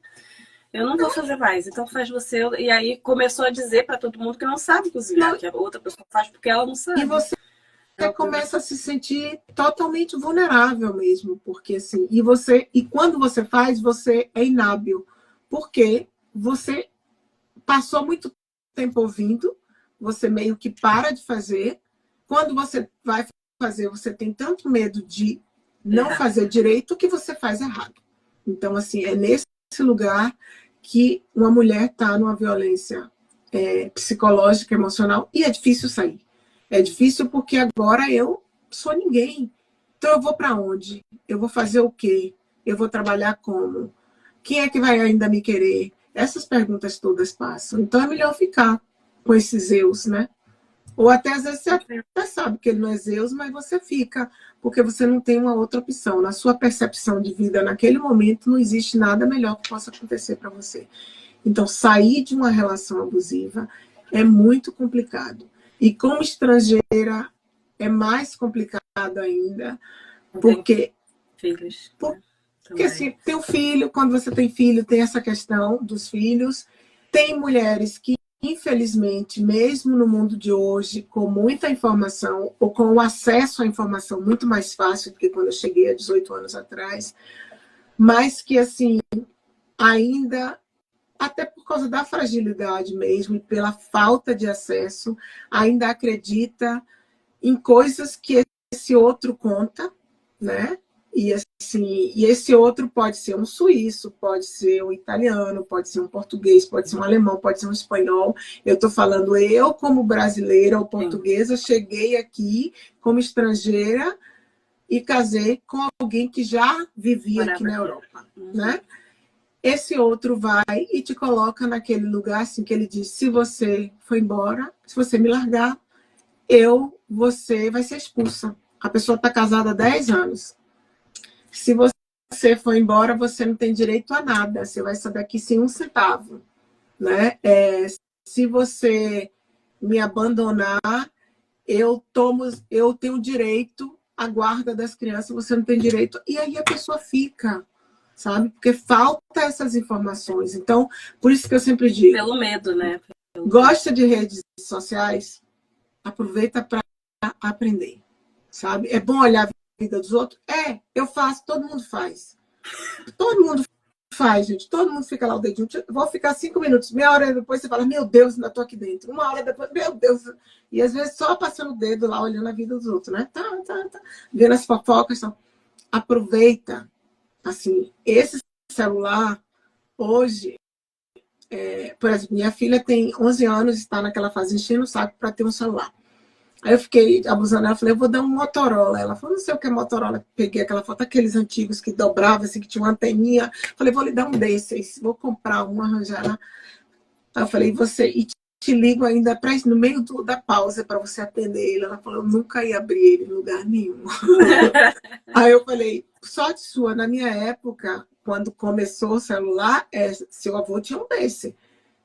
Eu não vou fazer mais, então faz você. E aí começou a dizer para todo mundo que não sabe cozinhar, que a outra pessoa faz porque ela não sabe. E você começa a se sentir totalmente vulnerável mesmo, porque assim, e quando você faz, você é inábil, porque você passou muito tempo ouvindo, você meio que para de fazer, quando você vai fazer, você tem tanto medo de não fazer direito que você faz errado. Então, assim, é nesse lugar que uma mulher está numa violência psicológica, emocional, e é difícil sair. É difícil porque agora eu sou ninguém. Então eu vou para onde? Eu vou fazer o quê? Eu vou trabalhar como? Quem é que vai ainda me querer? Essas perguntas todas passam. Então é melhor ficar com esses eus, né? Ou até às vezes você até sabe que ele não é Zeus, mas você fica, porque você não tem uma outra opção. Na sua percepção de vida, naquele momento, não existe nada melhor que possa acontecer para você. Então, sair de uma relação abusiva é muito complicado. E como estrangeira, é mais complicado ainda, porque, filhos, né? porque assim, tem um filho, quando você tem filho, tem essa questão dos filhos. Tem mulheres que, infelizmente, mesmo no mundo de hoje, com muita informação, ou com o acesso à informação muito mais fácil do que quando eu cheguei há 18 anos atrás, mas que, assim, ainda, até por causa da fragilidade mesmo, e pela falta de acesso, ainda acredita em coisas que esse outro conta, né? E assim, e esse outro pode ser um suíço, pode ser um italiano, pode ser um português, pode ser um alemão, pode ser um espanhol. Eu estou falando, eu como brasileira ou portuguesa, cheguei aqui como estrangeira e casei com alguém que já vivia aqui na Europa, né? Esse outro vai e te coloca naquele lugar assim que ele diz, se você for embora, se você me largar, você vai ser expulsa. A pessoa está casada há 10 anos. Se você for embora, você não tem direito a nada. Você vai sair daqui sem um centavo. Né? Se você me abandonar, eu tenho direito à guarda das crianças, você não tem direito. E aí a pessoa fica, sabe? Porque falta essas informações. Então, por isso que eu sempre digo. Pelo medo, né? Gosta de redes sociais? Aproveita para aprender, sabe? É bom olhar a vida dos outros? Eu faço, todo mundo faz. Todo mundo faz, gente. Todo mundo fica lá o dedinho. Vou ficar 5 minutos, meia hora depois você fala, meu Deus, ainda tô aqui dentro. Uma hora depois, meu Deus. E às vezes só passando o dedo lá, olhando a vida dos outros, né? Tá. Vendo as fofocas. Então, aproveita. Assim, esse celular, hoje, por exemplo, minha filha tem 11 anos, está naquela fase enchendo o saco para ter um celular. Aí eu fiquei abusando dela, falei, eu vou dar um Motorola. Ela falou, não sei o que é Motorola. Peguei aquela foto, aqueles antigos que dobravam, assim, que tinha uma anteninha. Falei, vou lhe dar um desses, vou comprar um, arranjar lá. Aí eu falei, e te ligo ainda no meio da pausa para você atender ele. Ela falou, eu nunca ia abrir ele em lugar nenhum. Aí eu falei, sorte sua, na minha época, quando começou o celular, seu avô tinha um desse.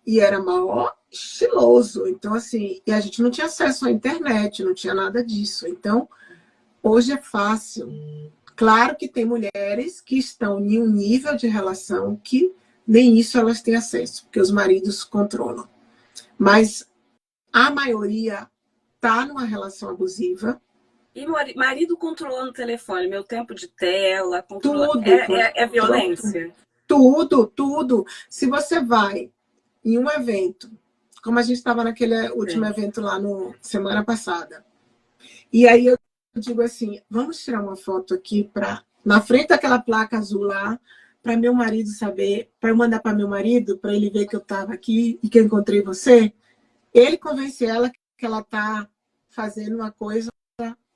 E era maior estiloso. Então, assim, e a gente não tinha acesso à internet, não tinha nada disso. Então, hoje é fácil. Claro que tem mulheres que estão em um nível de relação que nem isso elas têm acesso, porque os maridos controlam. Mas a maioria está numa relação abusiva. E marido controlando o telefone, meu tempo de tela, Tudo. É violência? Tudo. Se você vai em um evento, como a gente estava naquele último evento lá semana passada, e aí eu digo assim, vamos tirar uma foto aqui na frente daquela placa azul lá, para meu marido saber, para eu mandar para meu marido, para ele ver que eu estava aqui e que eu encontrei você. Ele convence ela que ela está fazendo uma coisa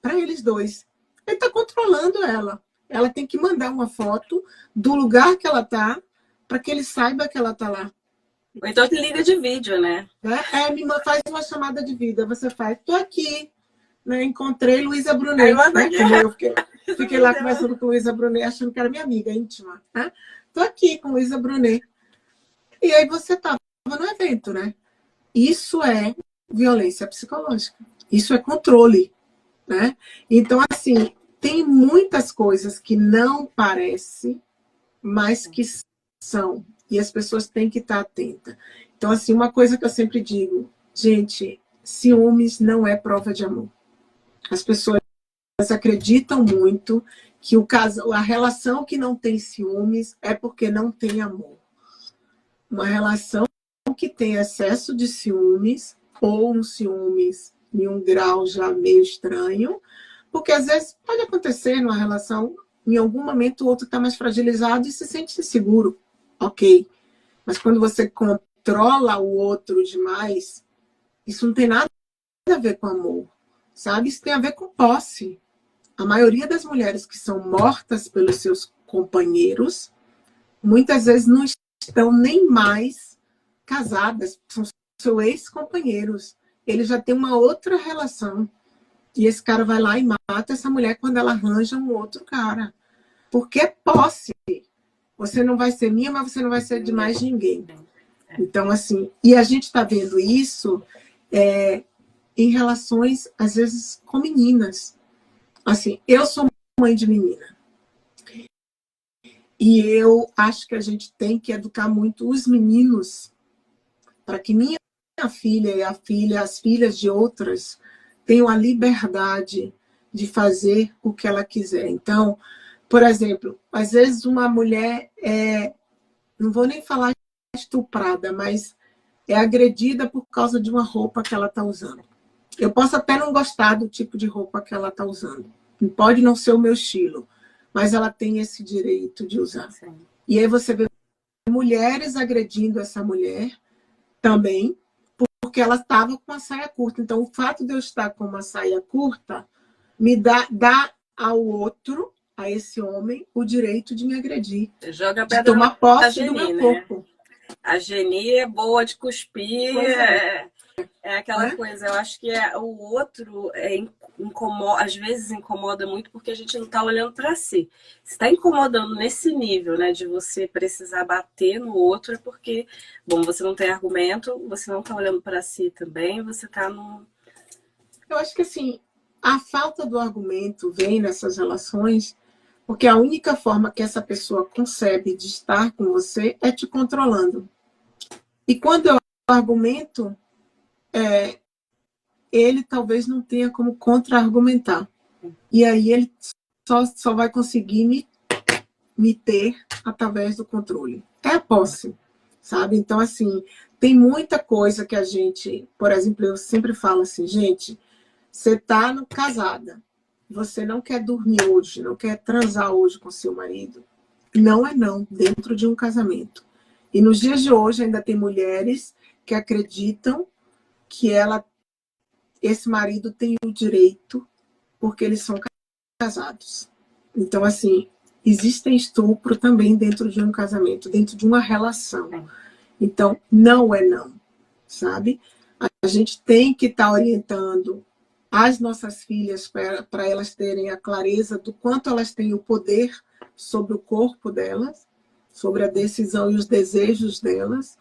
para eles dois. Ele está controlando ela. Ela tem que mandar uma foto do lugar que ela está para que ele saiba que ela está lá. Ou então te liga de vídeo, né? Me faz uma chamada de vídeo. Você faz, tô aqui. Né? Encontrei Luísa Brunet. Né? Como eu fiquei lá conversando com Luísa Brunet, achando que era minha amiga íntima. Né? Tô aqui com Luísa Brunet. E aí você estava no evento, né? Isso é violência psicológica. Isso é controle. Né? Então, assim, tem muitas coisas que não parecem, mas que são. E as pessoas têm que estar atentas. Então, assim, uma coisa que eu sempre digo, gente, ciúmes não é prova de amor. As pessoas acreditam muito que a relação que não tem ciúmes é porque não tem amor. Uma relação que tem excesso de ciúmes, ou um ciúmes em um grau já meio estranho, porque às vezes pode acontecer numa relação, em algum momento o outro está mais fragilizado e se sente inseguro. Ok. Mas quando você controla o outro demais, isso não tem nada a ver com amor, sabe? Isso tem a ver com posse. A maioria das mulheres que são mortas pelos seus companheiros, muitas vezes não estão nem mais casadas, são seus ex-companheiros. ele já tem uma outra relação. E esse cara vai lá e mata essa mulher quando ela arranja um outro cara. Porque é posse. Você não vai ser minha, mas você não vai ser de mais ninguém. Então, assim, e a gente está vendo isso em relações, às vezes, com meninas. Assim, eu sou mãe de menina. E eu acho que a gente tem que educar muito os meninos para que minha filha e as filhas de outras tenham a liberdade de fazer o que ela quiser. Então, por exemplo, às vezes uma mulher não vou nem falar estuprada, mas é agredida por causa de uma roupa que ela está usando. Eu posso até não gostar do tipo de roupa que ela está usando. Pode não ser o meu estilo, mas ela tem esse direito de usar. Sim. E aí você vê mulheres agredindo essa mulher também, porque ela estava com uma saia curta. Então, o fato de eu estar com uma saia curta me dá ao outro, a esse homem, o direito de me agredir. Joga a de tomar posse do meu corpo. Né? A Geni é boa de cuspir, é aquela coisa. Eu acho que o outro às vezes incomoda muito porque a gente não está olhando para si. Se está incomodando nesse nível, né, de você precisar bater no outro, é porque, bom, você não tem argumento, você não está olhando para si também, você está no... Eu acho que, assim, a falta do argumento vem nessas relações porque a única forma que essa pessoa concebe de estar com você é te controlando. E quando eu argumento, ele talvez não tenha como contra-argumentar. E aí ele só vai conseguir me ter através do controle. É a posse, sabe? Então, assim, tem muita coisa que a gente... Por exemplo, eu sempre falo assim, gente, você está casada, você não quer dormir hoje, não quer transar hoje com seu marido. Não é não, dentro de um casamento. E nos dias de hoje ainda tem mulheres que acreditam que esse marido tem o direito porque eles são casados. Então, assim, existem estupro também dentro de um casamento, dentro de uma relação. Então, não é não, sabe? A gente tem que estar orientando as nossas filhas para elas terem a clareza do quanto elas têm o poder sobre o corpo delas, sobre a decisão e os desejos delas,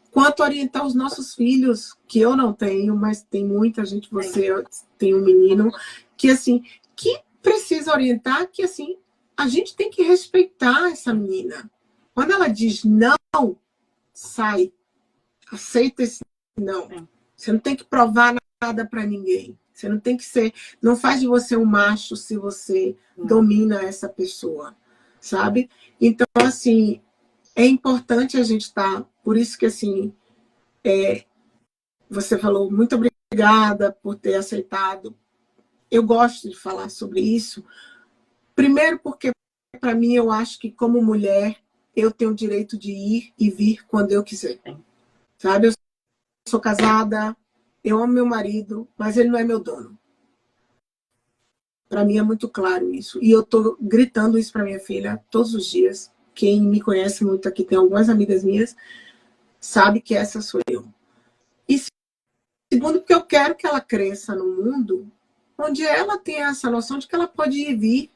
quanto orientar os nossos filhos, que eu não tenho, mas tem muita gente, você tem um menino, que assim, que precisa orientar que assim, a gente tem que respeitar essa menina. Quando ela diz não, sai, aceita esse não. Você não tem que provar nada para ninguém. Você não tem que ser, não faz de você um macho se você domina essa pessoa, sabe? Então, assim, é importante a gente estar, por isso que, assim, você falou, muito obrigada por ter aceitado. Eu gosto de falar sobre isso. Primeiro porque, para mim, eu acho que, como mulher, eu tenho o direito de ir e vir quando eu quiser. Sabe? Eu sou casada, eu amo meu marido, mas ele não é meu dono. Para mim é muito claro isso. E eu estou gritando isso para minha filha todos os dias. Quem me conhece muito aqui, tem algumas amigas minhas, sabe que essa sou eu. E segundo, porque eu quero que ela cresça num mundo onde ela tenha essa noção de que ela pode ir e vir,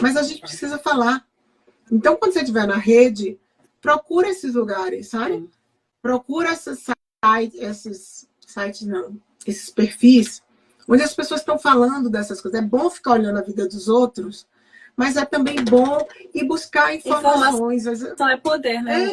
mas a gente precisa falar. Então, quando você estiver na rede, procura esses lugares, sabe? Procura esses sites, não, esses perfis, onde as pessoas estão falando dessas coisas. É bom ficar olhando a vida dos outros, mas é também bom ir buscar informações. Informação é poder, né?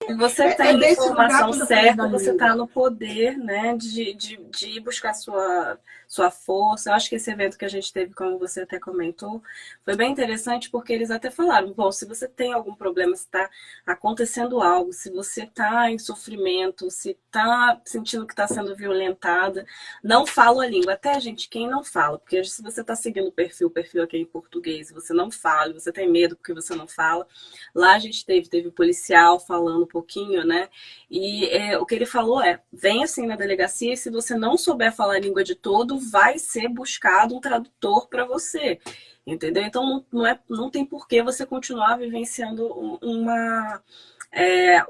Se você tem informação certa, você está no poder, né, de ir buscar sua força. Eu acho que esse evento que a gente teve, como você até comentou, foi bem interessante porque eles até falaram, bom, se você tem algum problema, se está acontecendo algo, se você está em sofrimento, se está sentindo que está sendo violentada, não fala a língua. Até, gente, quem não fala, porque se você está seguindo o perfil aqui em português, você não fala, você tem medo porque você não fala. Lá a gente teve policial falando um pouquinho, né? E o que ele falou vem assim na delegacia e se você não souber falar a língua de todo, vai ser buscado um tradutor para você, entendeu? Então não tem por que você continuar vivenciando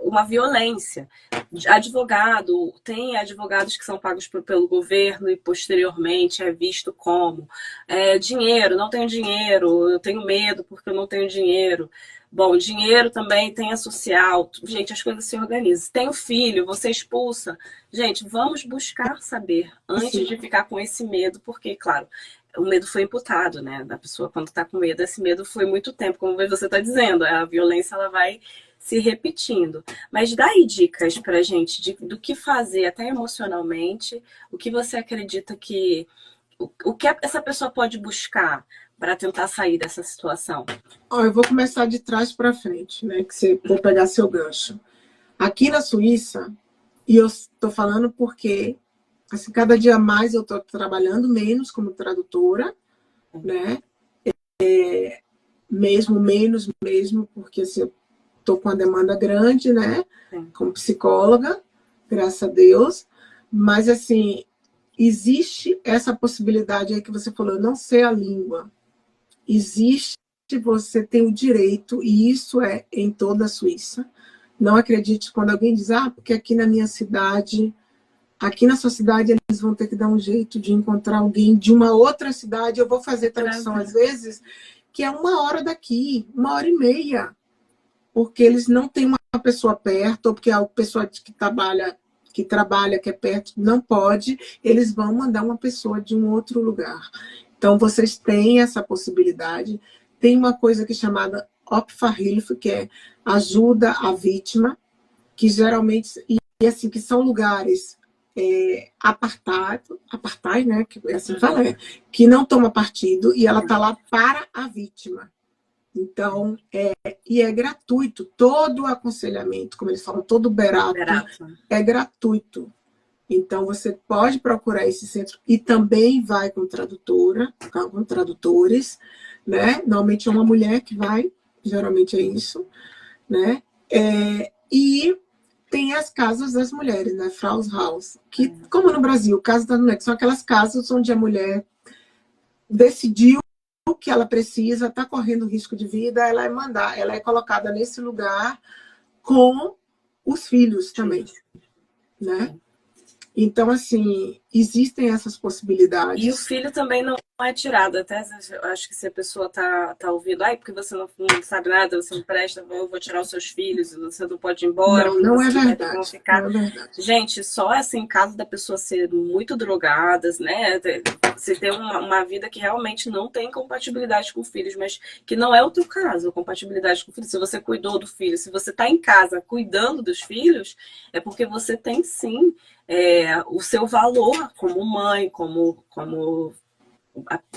uma violência. Advogado, tem advogados que são pagos pelo governo e posteriormente é visto como dinheiro, não tenho dinheiro, eu tenho medo porque eu não tenho dinheiro. Bom, dinheiro também tem a social. Gente, as coisas se organizam. Tem o filho, você expulsa. Gente, vamos buscar saber antes de ficar com esse medo, porque, claro, o medo foi imputado, né? Da pessoa, quando está com medo, esse medo foi muito tempo, como você está dizendo. A violência, ela vai se repetindo. Mas dá aí dicas pra gente do que fazer, até emocionalmente, o que você acredita que... O que essa pessoa pode buscar para tentar sair dessa situação? Eu vou começar de trás para frente, né? Vou pegar seu gancho. Aqui na Suíça, e eu estou falando porque assim, cada dia mais eu estou trabalhando menos como tradutora, né? Menos mesmo, porque assim, eu estou com uma demanda grande, né? Como psicóloga, graças a Deus. Mas assim, existe essa possibilidade aí que você falou, eu não sei a língua. Existe, você tem o direito, e isso é em toda a Suíça. Não acredite quando alguém diz, porque aqui na minha cidade, aqui na sua cidade, eles vão ter que dar um jeito de encontrar alguém de uma outra cidade. Eu vou fazer tradução, às vezes, que é 1 hora daqui, 1 hora e meia, porque eles não têm uma pessoa perto, ou porque a pessoa que trabalha, que é perto, não pode, eles vão mandar uma pessoa de um outro lugar. Então, vocês têm essa possibilidade. Tem uma coisa que é chamada Opferhilfe, que é ajuda à vítima, que geralmente, e assim, que são lugares apartheid, né, que assim fala, que não toma partido, e ela está lá para a vítima. Então, e é gratuito, todo o aconselhamento, como eles falam, todo o berato é gratuito. Então, você pode procurar esse centro e também vai com tradutora, com tradutores, né? Normalmente é uma mulher que vai, geralmente é isso, né? E tem as casas das mulheres, né? Frauenhaus, que, como no Brasil, casas das mulheres, são aquelas casas onde a mulher decidiu que ela precisa, está correndo risco de vida, ela é colocada nesse lugar com os filhos também, né? Então, assim, existem essas possibilidades. E o filho também não é tirado. Até eu acho que se a pessoa tá ouvindo, porque você não sabe nada, você não presta, eu vou tirar os seus filhos, você não pode ir embora. Não é verdade. Não é verdade. Gente, só assim, em caso da pessoa ser muito drogadas, né? Você ter uma vida que realmente não tem compatibilidade com filhos, mas que não é o teu caso, compatibilidade com filhos. Se você cuidou do filho, se você está em casa cuidando dos filhos, é porque você tem sim o seu valor como mãe, como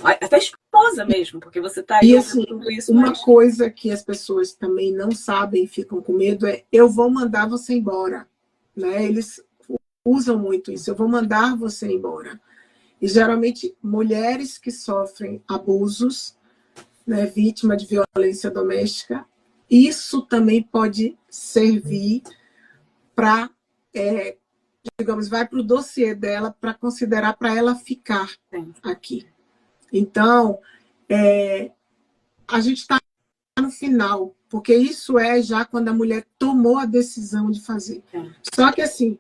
até esposa mesmo, porque você está aí. E assim, tudo isso, uma coisa que as pessoas também não sabem e ficam com medo é: eu vou mandar você embora, né? Eles usam muito isso, eu vou mandar você embora. E geralmente mulheres que sofrem abusos, né, vítima de violência doméstica, isso também pode servir para, digamos, vai para o dossiê dela para considerar para ela ficar aqui. Então, a gente está no final, porque isso é já quando a mulher tomou a decisão de fazer. Só que assim,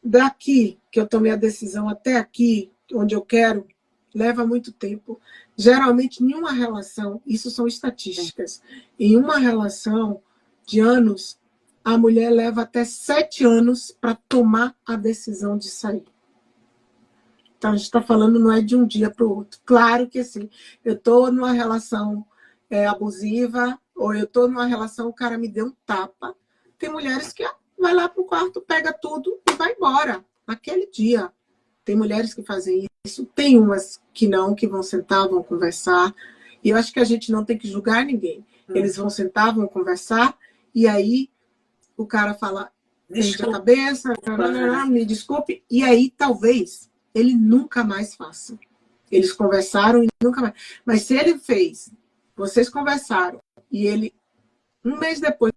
daqui que eu tomei a decisão até aqui, onde eu quero, leva muito tempo. Geralmente, em uma relação, isso são estatísticas, em uma relação de anos, a mulher leva até 7 anos para tomar a decisão de sair. Então, a gente está falando, não é de um dia para o outro. Claro que assim, eu estou numa relação abusiva, ou eu estou numa relação, o cara me deu um tapa. Tem mulheres que vai lá para o quarto, pega tudo e vai embora, naquele dia. Tem mulheres que fazem isso, tem umas que não, que vão sentar, vão conversar. E eu acho que a gente não tem que julgar ninguém. Eles vão sentar, vão conversar, e aí o cara fala, perde a cabeça, me desculpe, e aí talvez ele nunca mais faça. Eles conversaram e nunca mais. Mas se ele fez, vocês conversaram, e ele, um mês depois,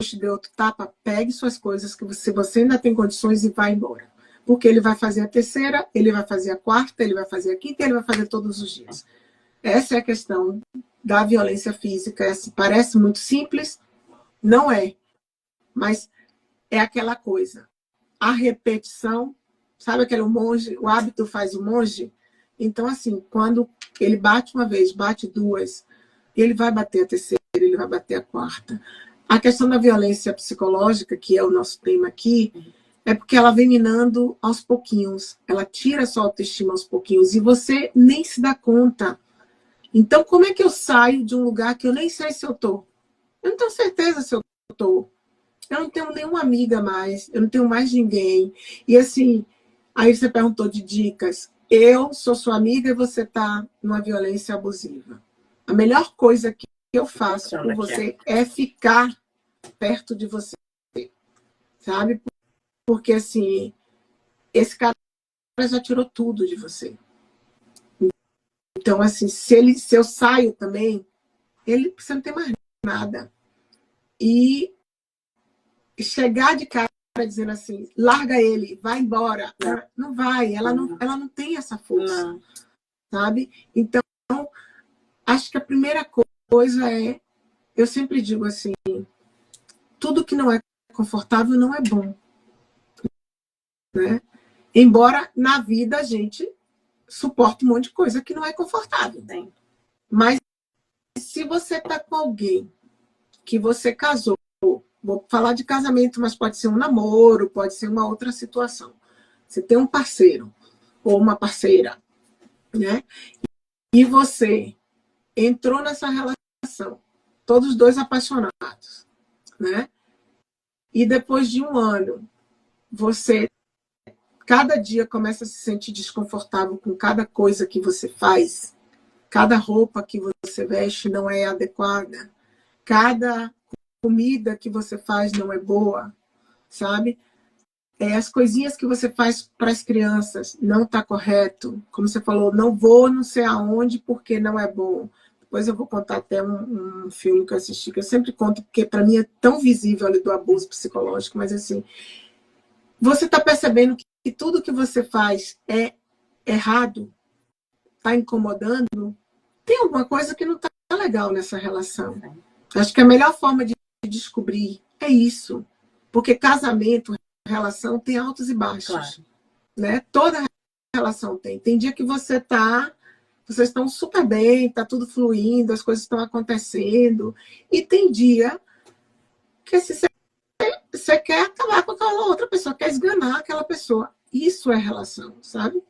te deu outro tapa, pegue suas coisas, que se você ainda tem condições, e vá embora. Porque ele vai fazer a terceira, ele vai fazer a quarta, ele vai fazer a quinta, ele vai fazer todos os dias. Essa é a questão da violência física. Parece muito simples, não é. mas é aquela coisa. A repetição, sabe aquele monge, o hábito faz o monge? Então, assim, quando ele bate uma vez, bate duas, ele vai bater a terceira, ele vai bater a quarta. A questão da violência psicológica, que é o nosso tema aqui, é porque ela vem minando aos pouquinhos. Ela tira a sua autoestima aos pouquinhos e você nem se dá conta. Então, como é que eu saio de um lugar que eu nem sei se eu tô? Eu não tenho certeza se eu tô. Eu não tenho nenhuma amiga mais, eu não tenho mais ninguém. E assim, aí você perguntou de dicas. Eu sou sua amiga e você tá numa violência abusiva. A melhor coisa que eu faço por você é ficar perto de você, sabe? Porque assim, esse cara já tirou tudo de você. Então, assim, se eu saio também, você não tem mais nada. E chegar de cara dizendo assim, larga ele, vai embora. Não vai, ela não tem essa força, sabe? Então, acho que a primeira coisa é, eu sempre digo assim, tudo que não é confortável não é bom, né? Embora na vida a gente suporte um monte de coisa que não é confortável. Sim. Mas se você está com alguém que você casou, vou falar de casamento, mas pode ser um namoro, pode ser uma outra situação. Você tem um parceiro ou uma parceira, né? E você entrou nessa relação, todos os dois apaixonados, né? E depois de um ano, você cada dia começa a se sentir desconfortável com cada coisa que você faz, cada roupa que você veste não é adequada, cada comida que você faz não é boa, sabe? As coisinhas que você faz para as crianças não está correto. Como você falou, não vou não sei aonde porque não é bom. Depois eu vou contar até um filme que eu assisti, que eu sempre conto, porque para mim é tão visível ali do abuso psicológico, mas assim, você está percebendo que tudo que você faz é errado, está incomodando, tem alguma coisa que não está legal nessa relação. Acho que a melhor forma de descobrir é isso. Porque casamento, relação, tem altos e baixos. Claro. Né? Toda relação tem. Tem dia que vocês estão super bem, está tudo fluindo, as coisas estão acontecendo. E tem dia que você quer acabar com aquela outra pessoa, quer esganar aquela pessoa. Isso é relação, sabe?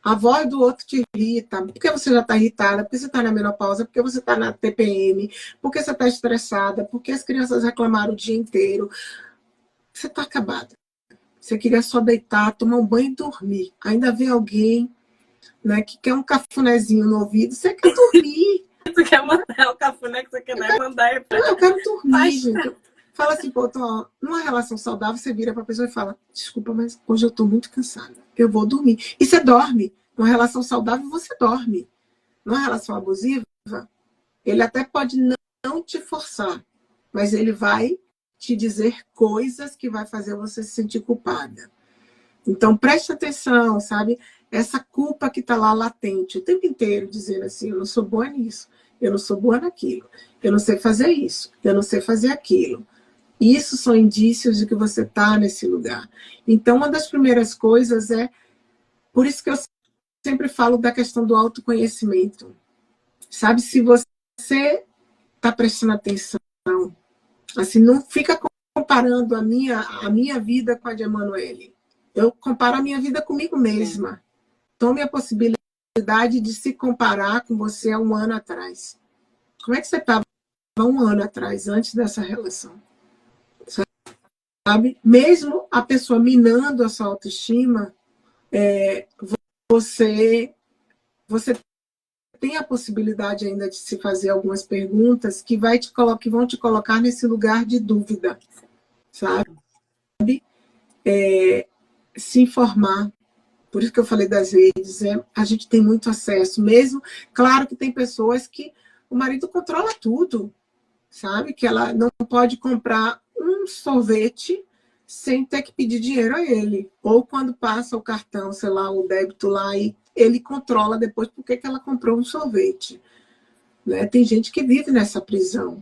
A voz do outro te irrita, porque você já está irritada, porque você está na menopausa, porque você está na TPM, porque você está estressada, porque as crianças reclamaram o dia inteiro. Você está acabada. Você queria só deitar, tomar um banho e dormir. Ainda vem alguém, né, que quer um cafunézinho no ouvido, você quer dormir. Você quer mandar o cafuné que você quer mandar? Eu quero dormir, gente. Fala assim, pô, numa relação saudável, você vira para a pessoa e fala, desculpa, mas hoje eu estou muito cansada, eu vou dormir. E você dorme. Numa relação saudável, você dorme. Numa relação abusiva, ele até pode não te forçar, mas ele vai te dizer coisas que vai fazer você se sentir culpada. Então, preste atenção, sabe? Essa culpa que está lá latente o tempo inteiro, dizendo assim, eu não sou boa nisso, eu não sou boa naquilo, eu não sei fazer isso, eu não sei fazer aquilo. Isso são indícios de que você está nesse lugar. Então, uma das primeiras coisas é, por isso que eu sempre falo da questão do autoconhecimento. Sabe, se você está prestando atenção, assim, não fica comparando a minha vida com a de Emanuele. Eu comparo a minha vida comigo mesma. Tome a possibilidade de se comparar com você há um ano atrás. Como é que você estava um ano atrás, antes dessa relação? Sabe? Mesmo a pessoa minando a sua autoestima, você tem a possibilidade ainda de se fazer algumas perguntas que vão te colocar nesse lugar de dúvida, sabe? Se informar. Por isso que eu falei das redes, a gente tem muito acesso mesmo. Claro que tem pessoas que o marido controla tudo, sabe? Que ela não pode comprar um sorvete sem ter que pedir dinheiro a ele. Ou quando passa o cartão, sei lá, o débito lá, e ele controla depois porque que ela comprou um sorvete. Né? Tem gente que vive nessa prisão.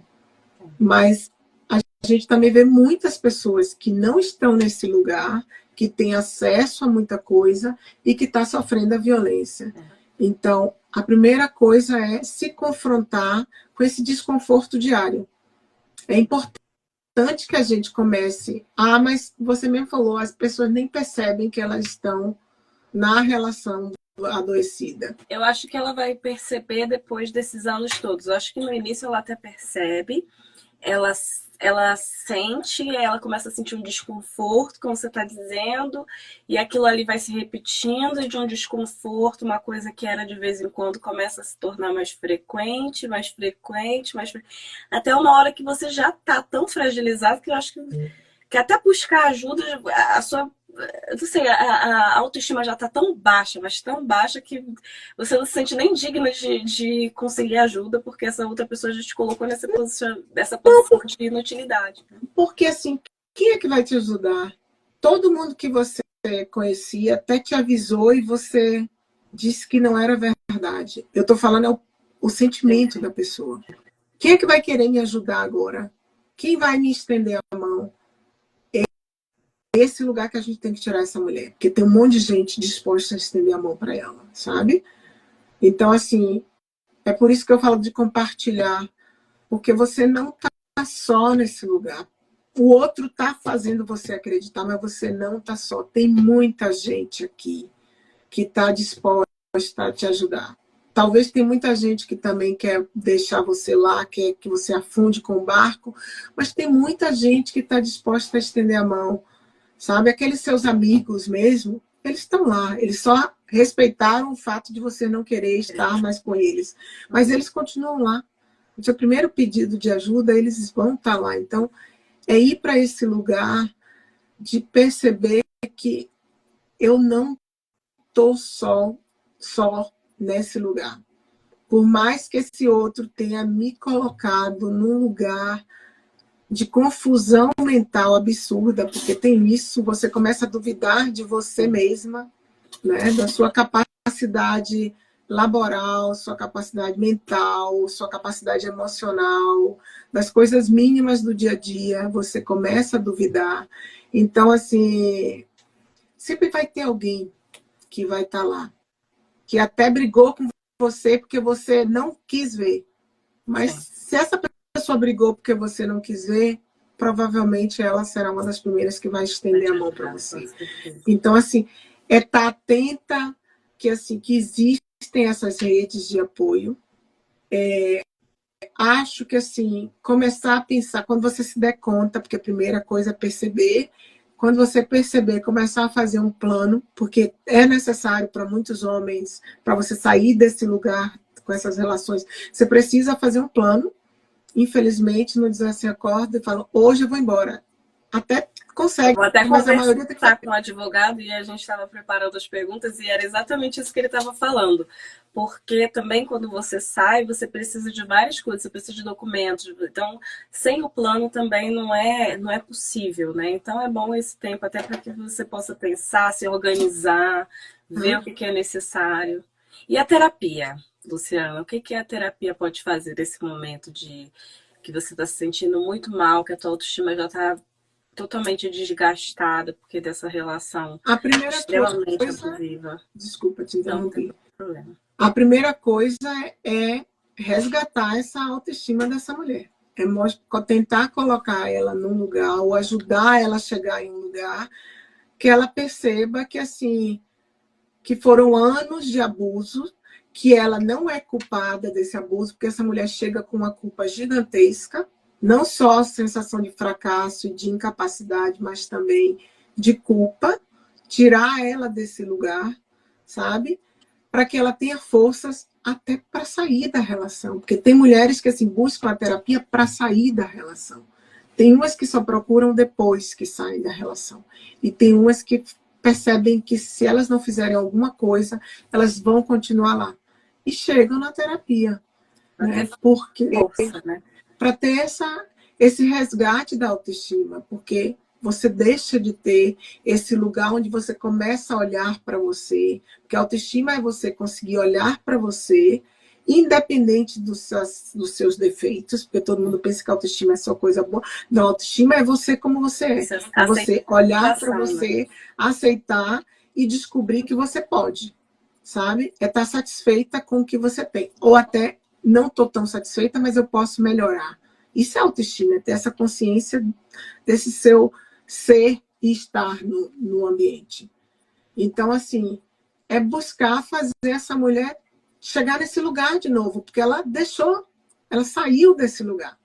Mas a gente também vê muitas pessoas que não estão nesse lugar, que têm acesso a muita coisa e que está sofrendo a violência. Então, a primeira coisa é se confrontar com esse desconforto diário. É importante que a gente comece. Mas você mesmo falou, as pessoas nem percebem que elas estão na relação adoecida. Eu acho que ela vai perceber depois desses anos todos. Eu acho que no início ela até percebe, ela sente, ela começa a sentir um desconforto, como você está dizendo, e aquilo ali vai se repetindo, e de um desconforto, uma coisa que era de vez em quando começa a se tornar mais frequente, mais frequente, até uma hora que você já está tão fragilizado que eu acho que até buscar ajuda, a sua, eu não sei, a autoestima já está tão baixa, mas tão baixa que você não se sente nem digna de conseguir ajuda, porque essa outra pessoa já te colocou nessa posição de inutilidade. Porque assim, quem é que vai te ajudar? Todo mundo que você conhecia até te avisou e você disse que não era verdade. Eu estou falando o sentimento da pessoa. Quem é que vai querer me ajudar agora? Quem vai me estender a mão? Esse lugar que a gente tem que tirar essa mulher, porque tem um monte de gente disposta a estender a mão para ela, sabe? Então, assim, é por isso que eu falo de compartilhar, porque você não está só nesse lugar. O outro está fazendo você acreditar, mas você não está só. Tem muita gente aqui que está disposta a te ajudar. Talvez tem muita gente que também quer deixar você lá, quer que você afunde com o barco, mas tem muita gente que está disposta a estender a mão. Sabe, aqueles seus amigos mesmo, eles estão lá, eles só respeitaram o fato de você não querer estar mais com eles, mas eles continuam lá. O seu primeiro pedido de ajuda, eles vão estar lá. Então, é ir para esse lugar de perceber que eu não estou só nesse lugar. Por mais que esse outro tenha me colocado num lugar de confusão mental absurda, porque tem isso, você começa a duvidar de você mesma, né, da sua capacidade laboral, sua capacidade mental, sua capacidade emocional, das coisas mínimas do dia a dia, você começa a duvidar. Então, assim, sempre vai ter alguém que vai estar lá, que até brigou com você porque você não quis ver. Mas se essa pessoa brigou porque você não quis ver, provavelmente ela será uma das primeiras que vai estender a mão para você. Então, assim, é estar atenta que, assim, que existem essas redes de apoio. Acho que, assim, começar a pensar, quando você se der conta, porque a primeira coisa é perceber, quando você perceber, começar a fazer um plano, porque é necessário para muitos homens, para você sair desse lugar com essas relações, você precisa fazer um plano. Infelizmente, não dizer assim, acorda e fala, hoje eu vou embora. Até consegue, Vou até mas a maioria tem que conversar com o advogado e a gente estava preparando as perguntas e era exatamente isso que ele estava falando. Porque também quando você sai, você precisa de várias coisas, você precisa de documentos. Então, sem o plano também não é possível, né? Então é bom esse tempo até para que você possa pensar, se organizar, ver o que é necessário. E a terapia, Luciana, o que a terapia pode fazer nesse momento de que você está se sentindo muito mal, que a tua autoestima já está totalmente desgastada porque dessa relação a primeira extremamente coisa, abusiva. desculpa te interromper. Não tem problema. A primeira coisa é resgatar essa autoestima dessa mulher. É tentar colocar ela num lugar ou ajudar ela a chegar em um lugar que ela perceba que, assim, que foram anos de abuso, que ela não é culpada desse abuso, porque essa mulher chega com uma culpa gigantesca, não só a sensação de fracasso e de incapacidade, mas também de culpa, tirar ela desse lugar, sabe? Para que ela tenha forças até para sair da relação, porque tem mulheres que assim buscam a terapia para sair da relação. Tem umas que só procuram depois que saem da relação. E tem umas que percebem que se elas não fizerem alguma coisa, elas vão continuar lá. E chegam na terapia. Né? Porque Força, né? para ter esse resgate da autoestima, porque você deixa de ter esse lugar onde você começa a olhar para você, porque a autoestima é você conseguir olhar para você independente dos seus defeitos, porque todo mundo pensa que a autoestima é só coisa boa. Não, a autoestima é você como você é. É você olhar para você, aceitar e descobrir que você pode, sabe? É estar satisfeita com o que você tem. Ou até, não estou tão satisfeita, mas eu posso melhorar. Isso é autoestima, é ter essa consciência desse seu ser e estar no ambiente. Então, assim, é buscar fazer essa mulher chegar nesse lugar de novo, porque ela saiu desse lugar.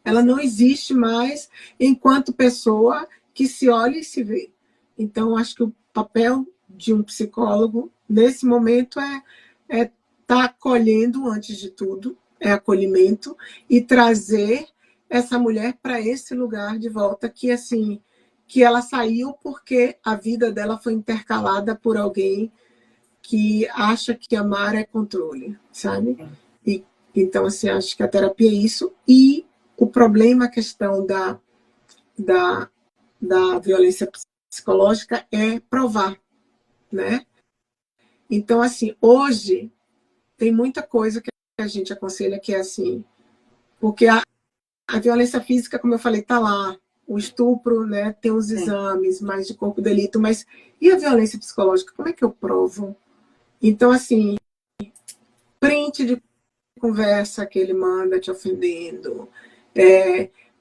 Ela não existe mais enquanto pessoa que se olha e se vê. Então, acho que o papel de um psicólogo, nesse momento, é estar acolhendo, antes de tudo, é acolhimento, e trazer essa mulher para esse lugar de volta, que, assim, que ela saiu porque a vida dela foi intercalada por alguém que acha que amar é controle, sabe? E, então, assim, acho que a terapia é isso. E o problema, a questão da violência psicológica é provar, né? Então, assim, hoje tem muita coisa que a gente aconselha que é assim, porque a violência física, como eu falei, está lá, o estupro, né? Tem os exames mais de corpo de delito, mas e a violência psicológica? Como é que eu provo? Então, assim, print de conversa que ele manda te ofendendo,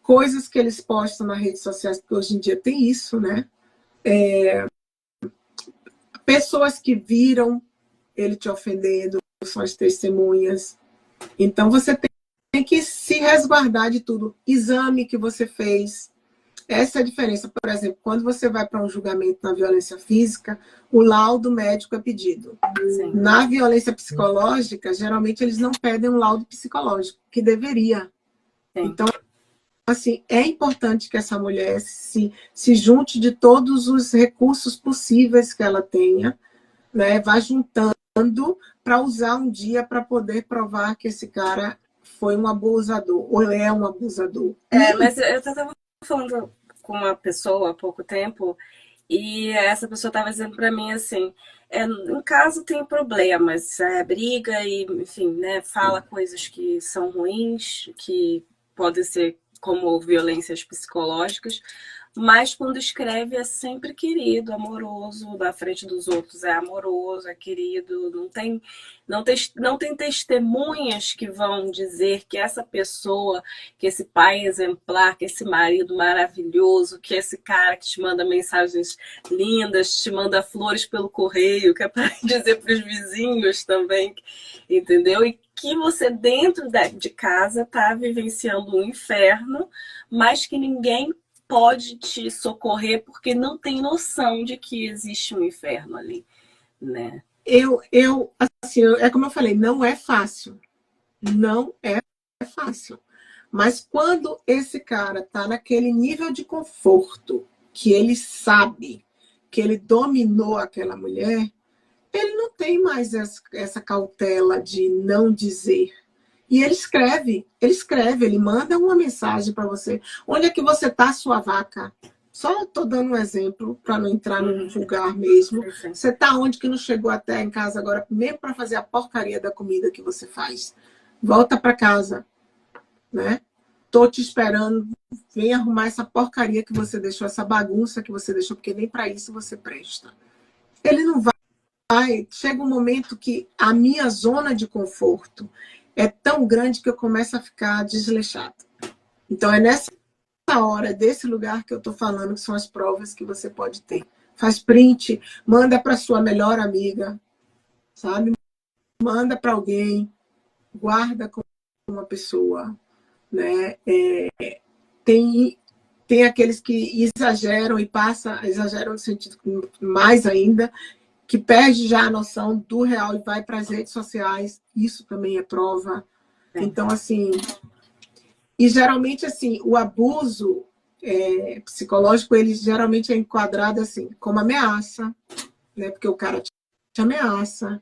coisas que eles postam nas redes sociais, porque hoje em dia tem isso, né? Pessoas que viram ele te ofendendo, são as testemunhas. Então, você tem que se resguardar de tudo. Exame que você fez. Essa é a diferença. Por exemplo, quando você vai para um julgamento na violência física, o laudo médico é pedido. Sim. Na violência psicológica, geralmente eles não pedem um laudo psicológico, que deveria. Sim. Então, assim, é importante que essa mulher se junte de todos os recursos possíveis que ela tenha, né? Vá juntando para usar um dia para poder provar que esse cara foi um abusador, ou é um abusador. Mas eu estava falando com uma pessoa há pouco tempo, e essa pessoa estava dizendo para mim assim, em caso tem problemas, briga e, enfim, né, fala coisas que são ruins, que podem ser como violências psicológicas, mas quando escreve é sempre querido, amoroso, na frente dos outros é amoroso, é querido, não tem testemunhas que vão dizer que essa pessoa, que esse pai exemplar, que esse marido maravilhoso, que esse cara que te manda mensagens lindas, te manda flores pelo correio, que é para dizer para os vizinhos também, entendeu? E que você dentro de casa está vivenciando um inferno, mas que ninguém pode te socorrer porque não tem noção de que existe um inferno ali, né? Assim, é como eu falei, não é fácil. Não é fácil. Mas quando esse cara tá naquele nível de conforto que ele sabe que ele dominou aquela mulher, ele não tem mais essa cautela de não dizer. E ele manda uma mensagem para você. Onde é que você está, sua vaca? Só estou dando um exemplo, para não entrar num vulgar mesmo. Você está onde que não chegou até em casa agora, mesmo para fazer a porcaria da comida que você faz? Volta para casa, né? Estou te esperando, vem arrumar essa porcaria que você deixou, essa bagunça que você deixou, porque nem para isso você presta. Ele não vai. Chega um momento que a minha zona de conforto é tão grande que eu começo a ficar desleixado. Então, é nessa hora, desse lugar que eu estou falando, que são as provas que você pode ter. Faz print, manda para sua melhor amiga, sabe? Manda para alguém, guarda com uma pessoa, né? Tem aqueles que exageram e exageram no sentido mais ainda, que perde já a noção do real e vai para as redes sociais. Isso também é prova. Então, assim... E, geralmente, assim, o abuso psicológico, ele geralmente é enquadrado, assim, como ameaça, né? Porque o cara te ameaça,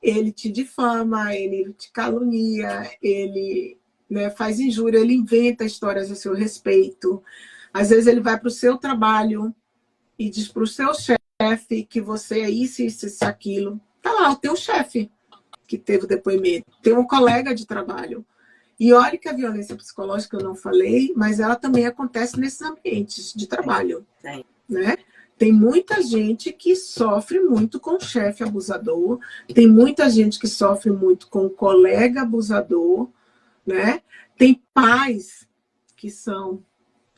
ele te difama, ele te calunia, ele, né, faz injúria, ele inventa histórias a seu respeito. Às vezes ele vai para o seu trabalho e diz para o seu chefe que você é isso, isso, isso, aquilo. Tá lá, o teu chefe. que teve o depoimento. Tem um colega de trabalho. E olha que a violência psicológica eu não falei, mas ela também acontece nesses ambientes de trabalho. Sim. Né? Tem muita gente que sofre muito com o chefe abusador, tem muita gente que sofre muito com o colega abusador, né? Tem pais que são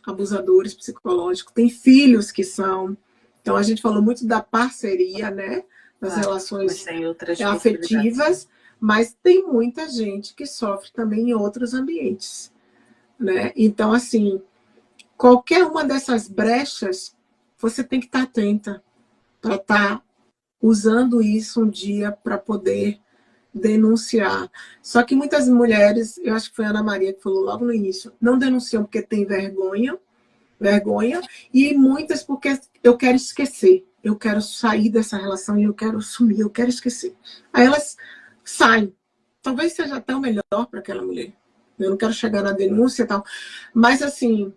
abusadores psicológicos, tem filhos que são. Então, a gente falou muito da parceria, né? Das relações afetivas, mas tem muita gente que sofre também em outros ambientes, né? Então, assim, qualquer uma dessas brechas, você tem que estar atenta para estar usando isso um dia para poder denunciar. Só que muitas mulheres, eu acho que foi a Ana Maria que falou logo no início, não denunciam porque tem vergonha, e muitas porque eu quero esquecer, eu quero sair dessa relação e eu quero sumir, eu quero esquecer. Aí elas saem. Talvez seja até o melhor para aquela mulher. Eu não quero chegar na denúncia e tal, mas assim,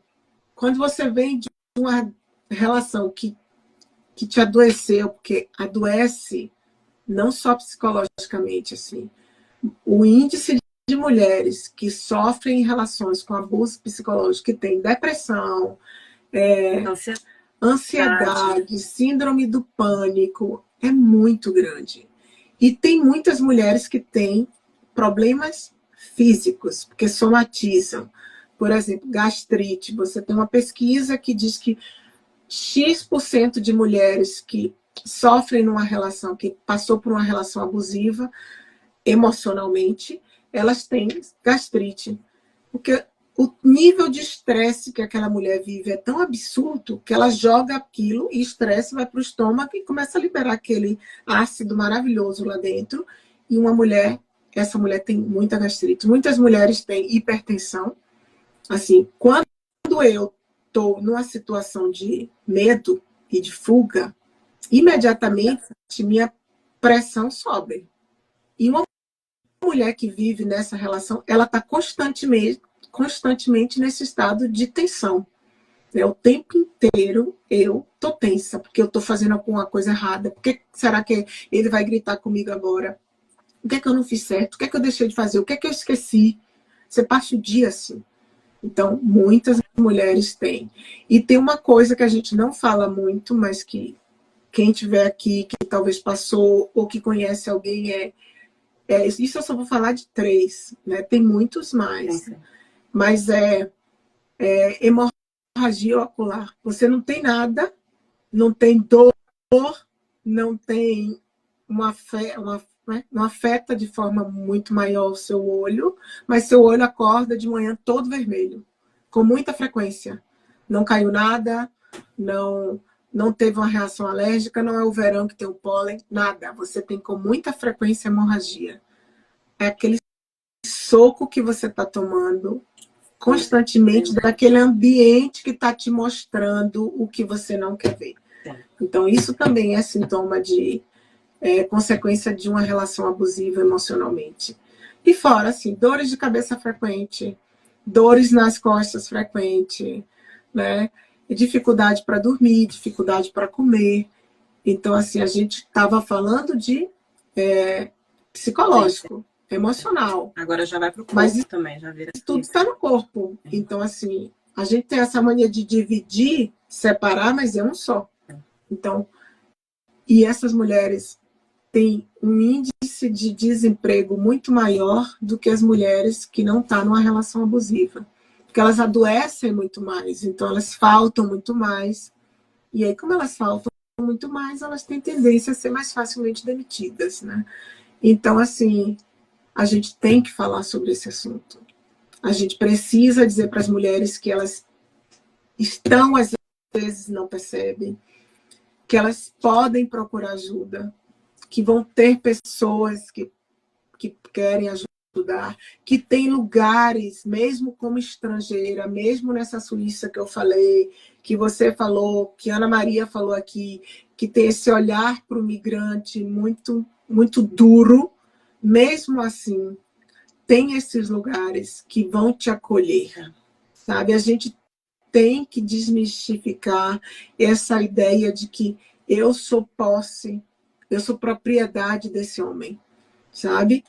quando você vem de uma relação que te adoeceu, porque adoece não só psicologicamente, assim, o índice de mulheres que sofrem em relações com abuso psicológico, que tem depressão, ansiedade, síndrome do pânico, é muito grande. E tem muitas mulheres que têm problemas físicos, porque somatizam. Por exemplo, gastrite. Você tem uma pesquisa que diz que X% de mulheres que sofrem numa relação, que passou por uma relação abusiva emocionalmente, elas têm gastrite. Porque o nível de estresse que aquela mulher vive é tão absurdo que ela joga aquilo e estresse vai para o estômago e começa a liberar aquele ácido maravilhoso lá dentro. E essa mulher tem muita gastrite. Muitas mulheres têm hipertensão. Assim, quando eu estou numa situação de medo e de fuga, imediatamente minha pressão sobe. E uma mulher que vive nessa relação, ela está constantemente nesse estado de tensão. O tempo inteiro eu tô tensa, porque eu tô fazendo alguma coisa errada. Por que será que ele vai gritar comigo agora? O que é que eu não fiz certo? O que é que eu deixei de fazer? O que é que eu esqueci? Você passa o dia assim. Então, muitas mulheres têm. E tem uma coisa que a gente não fala muito, mas que quem tiver aqui, que talvez passou, ou que conhece alguém, isso eu só vou falar de 3, né? Tem muitos mais. Mas hemorragia ocular. Você não tem nada, não tem dor, não tem não afeta de forma muito maior o seu olho, mas seu olho acorda de manhã todo vermelho, com muita frequência. Não caiu nada, não teve uma reação alérgica, não é o verão que tem o pólen, nada. Você tem com muita frequência hemorragia. É aquele soco que você está tomando constantemente daquele ambiente que está te mostrando o que você não quer ver. Então, isso também é sintoma de consequência de uma relação abusiva emocionalmente. E fora, assim, dores de cabeça frequente, dores nas costas frequente, né? E dificuldade para dormir, dificuldade para comer. Então, assim, a gente estava falando de psicológico, emocional. Agora já vai para o corpo, mas também, já vira. Tudo está no corpo. Então, assim, a gente tem essa mania de dividir, separar, mas é um só. Então, e essas mulheres têm um índice de desemprego muito maior do que as mulheres que não estão numa relação abusiva. Porque elas adoecem muito mais, então elas faltam muito mais. E aí, como elas faltam muito mais, elas têm tendência a ser mais facilmente demitidas, né? Então, assim, a gente tem que falar sobre esse assunto. A gente precisa dizer para as mulheres que elas estão, às vezes, não percebem, que elas podem procurar ajuda, que vão ter pessoas que querem ajudar, que tem lugares, mesmo como estrangeira, mesmo nessa Suíça que eu falei, que você falou, que Ana Maria falou aqui, que tem esse olhar para o migrante muito, muito duro, mesmo assim, tem esses lugares que vão te acolher, sabe? A gente tem que desmistificar essa ideia de que eu sou posse, eu sou propriedade desse homem. sabe?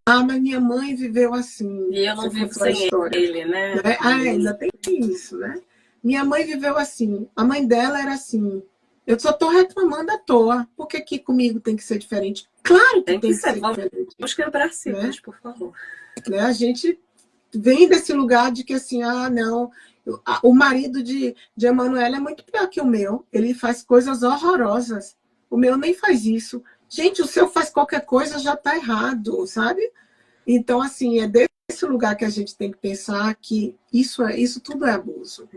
Ah, mas minha mãe viveu assim. E eu não Você vivo contou a sem história, ele, né? né? Ah, ainda tem isso, né? Minha mãe viveu assim. A mãe dela era assim. Eu só estou reclamando à toa. Por que que comigo tem que ser diferente? Claro que Tem que tem que ser. ser diferente, Vamos quebrar né? ciclos, por favor. Né? A gente vem desse lugar de que assim, ah, não, o marido de Emanuela é muito pior que o meu. Ele faz coisas horrorosas. O meu nem faz isso. Gente, o seu faz qualquer coisa, já está errado, sabe? Então, assim, é desse lugar que a gente tem que pensar que isso tudo é abuso.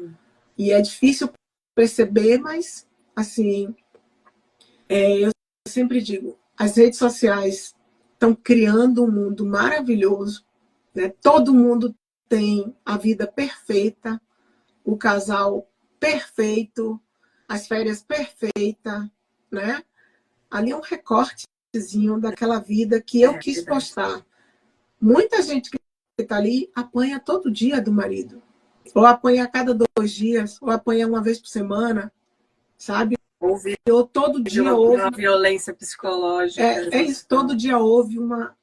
E é difícil perceber, mas, assim, eu sempre digo, as redes sociais estão criando um mundo maravilhoso, né? Todo mundo tem a vida perfeita, o casal perfeito, as férias perfeitas, né? Ali é um recortezinho daquela vida que eu quis postar. Muita gente que está ali apanha todo dia do marido. Ou apanha a cada 2 dias, ou apanha uma vez por semana, sabe? Houve Ou todo dia uma houve. violência psicológica. É isso, todo dia houve uma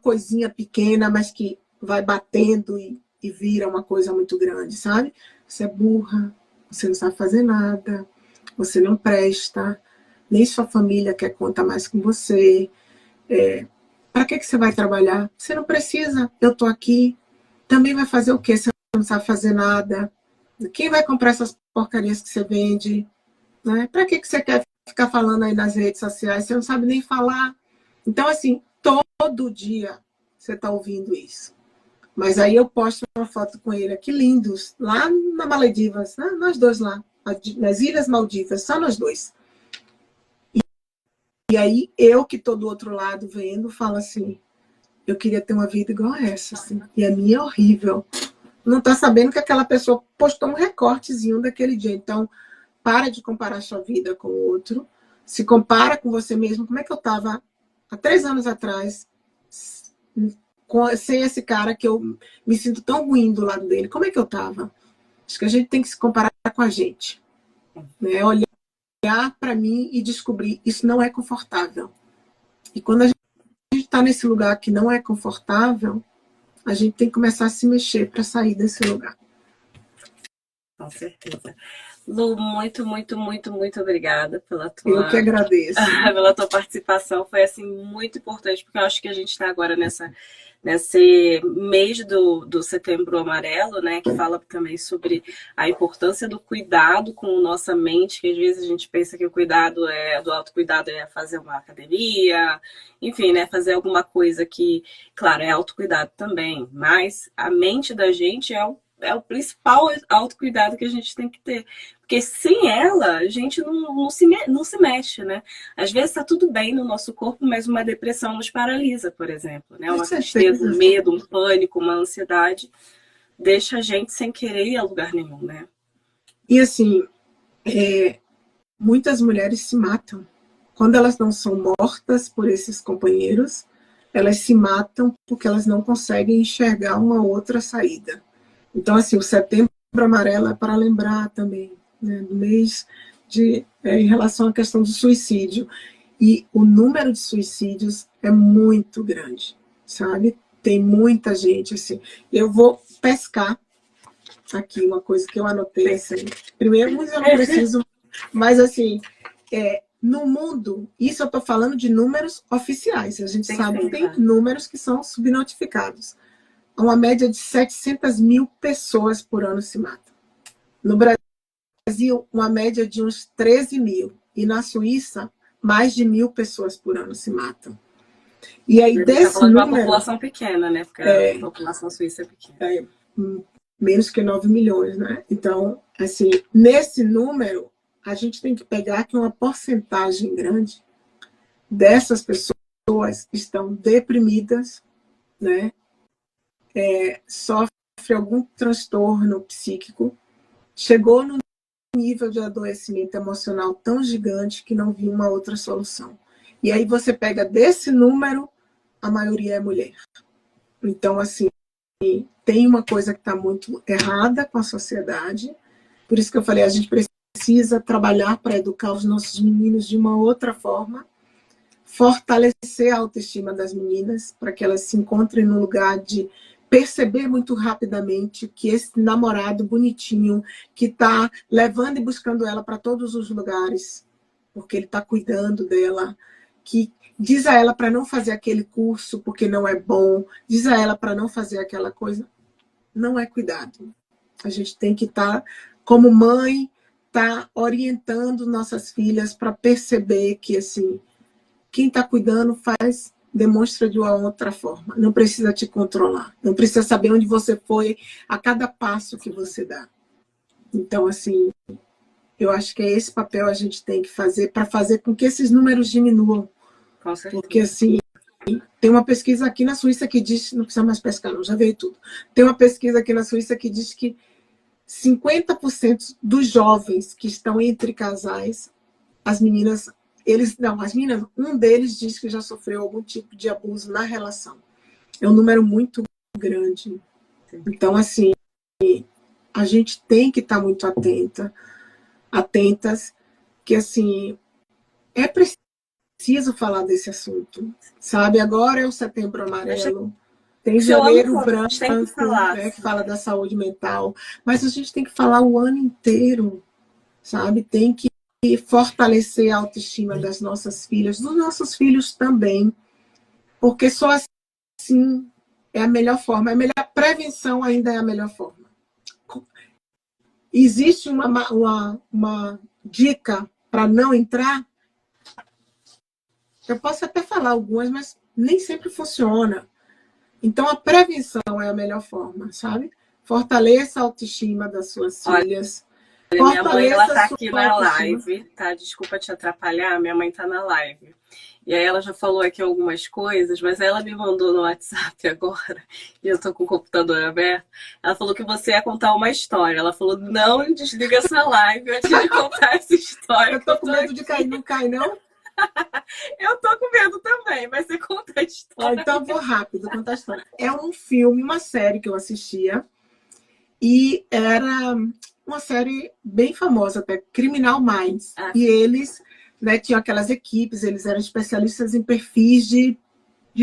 coisinha pequena, mas que vai batendo e vira uma coisa muito grande, sabe? Você é burra, você não sabe fazer nada, você não presta, nem sua família quer contar mais com você. Para que você vai trabalhar? Você não precisa, eu estou aqui. Também vai fazer o quê? Você não sabe fazer nada. Quem vai comprar essas porcarias que você vende? Né? Para que você quer ficar falando aí nas redes sociais? Você não sabe nem falar. Então, assim, todo dia você está ouvindo isso. Mas aí eu posto uma foto com ele aqui, lindos, lá na Maldivas, né? Nós dois lá, nas Ilhas Maldivas, só nós dois. E aí eu que estou do outro lado vendo, falo assim, eu queria ter uma vida igual a essa, assim. E a minha é horrível. Não está sabendo que aquela pessoa postou um recortezinho daquele dia. Então, para de comparar sua vida com o outro. Se compara com você mesmo. Como é que eu estava há 3 anos atrás, sem esse cara que eu me sinto tão ruim do lado dele? Como é que eu estava? Acho que a gente tem que se comparar com a gente. Né? Olhar para mim e descobrir isso não é confortável. E quando a gente está nesse lugar que não é confortável, a gente tem que começar a se mexer para sair desse lugar. Com certeza. Lu, muito, muito, muito, muito obrigada pela Eu que agradeço. pela tua participação. Foi assim muito importante, porque eu acho que a gente está agora nesse mês do Setembro Amarelo, né, que fala também sobre a importância do cuidado com nossa mente, que às vezes a gente pensa que o cuidado do autocuidado é fazer uma academia, enfim, né, fazer alguma coisa que, claro, é autocuidado também, mas a mente da gente é o principal autocuidado que a gente tem que ter. Porque sem ela, a gente não se mexe, né? Às vezes está tudo bem no nosso corpo, mas uma depressão nos paralisa, por exemplo. Né? Uma tristeza, um medo, um pânico, uma ansiedade deixa a gente sem querer ir a lugar nenhum, né? E assim, muitas mulheres se matam. Quando elas não são mortas por esses companheiros, elas se matam porque elas não conseguem enxergar uma outra saída. Então, assim, o Setembro Amarelo é para lembrar também, né, do mês em relação à questão do suicídio. E o número de suicídios é muito grande, sabe? Tem muita gente, assim. Eu vou pescar aqui uma coisa que eu anotei, assim. Primeiro, eu não preciso, mas, assim, no mundo, isso eu estou falando de números oficiais. A gente sabe que tem números que são subnotificados. Uma média de 700 mil pessoas por ano se matam. No Brasil, uma média de uns 13 mil. E na Suíça, mais de 1.000 pessoas por ano se matam. E aí, desse número... uma população pequena, né? Porque a população suíça é pequena. Menos que 9 milhões, né? Então, assim, nesse número, a gente tem que pegar que uma porcentagem grande dessas pessoas estão deprimidas, né? Sofre algum transtorno psíquico, chegou no nível de adoecimento emocional tão gigante que não viu uma outra solução. E aí você pega desse número, a maioria é mulher. Então, assim, tem uma coisa que está muito errada com a sociedade. Por isso que eu falei, a gente precisa trabalhar para educar os nossos meninos de uma outra forma, fortalecer a autoestima das meninas, para que elas se encontrem no lugar de perceber muito rapidamente que esse namorado bonitinho, que está levando e buscando ela para todos os lugares, porque ele está cuidando dela, que diz a ela para não fazer aquele curso porque não é bom, diz a ela para não fazer aquela coisa, não é cuidado. A gente tem que estar, como mãe, tá orientando nossas filhas para perceber que assim, quem está cuidando demonstra de uma outra forma. Não precisa te controlar. Não precisa saber onde você foi a cada passo que você dá. Então, assim, eu acho que é esse papel a gente tem que fazer para fazer com que esses números diminuam. Com certeza. Porque, assim, tem uma pesquisa aqui na Suíça que diz... Não precisa mais pescar, não, já veio tudo. Tem uma pesquisa aqui na Suíça que diz que 50% dos jovens que estão entre casais, as meninas... as meninas, um deles diz que já sofreu algum tipo de abuso na relação. É um número muito grande. Então, assim, a gente tem que estar muito atentas, que, assim, é preciso falar desse assunto, sabe? Agora é o Setembro Amarelo, tem Janeiro Branco, né, que fala da saúde mental, mas a gente tem que falar o ano inteiro, sabe? Tem que fortalecer a autoestima das nossas filhas, dos nossos filhos também, porque só assim é a melhor forma, a prevenção ainda é a melhor forma. Existe uma dica para não entrar? Eu posso até falar algumas, mas nem sempre funciona. Então, a prevenção é a melhor forma, sabe? Fortaleça a autoestima das suas filhas. Minha mãe, ela tá aqui na live, tá? Desculpa te atrapalhar, minha mãe tá na live. E aí ela já falou aqui algumas coisas, mas ela me mandou no WhatsApp agora, e eu tô com o computador aberto. Ela falou que você ia contar uma história. Ela falou, não desliga essa live antes de contar essa história. Eu tô com medo de cair, não cai, não? Eu tô com medo também, mas você conta a história. Então, vou rápido contar a história. É um filme, uma série que eu assistia, e era uma série bem famosa até, Criminal Minds. E eles, né, tinham aquelas equipes, eles eram especialistas em perfis de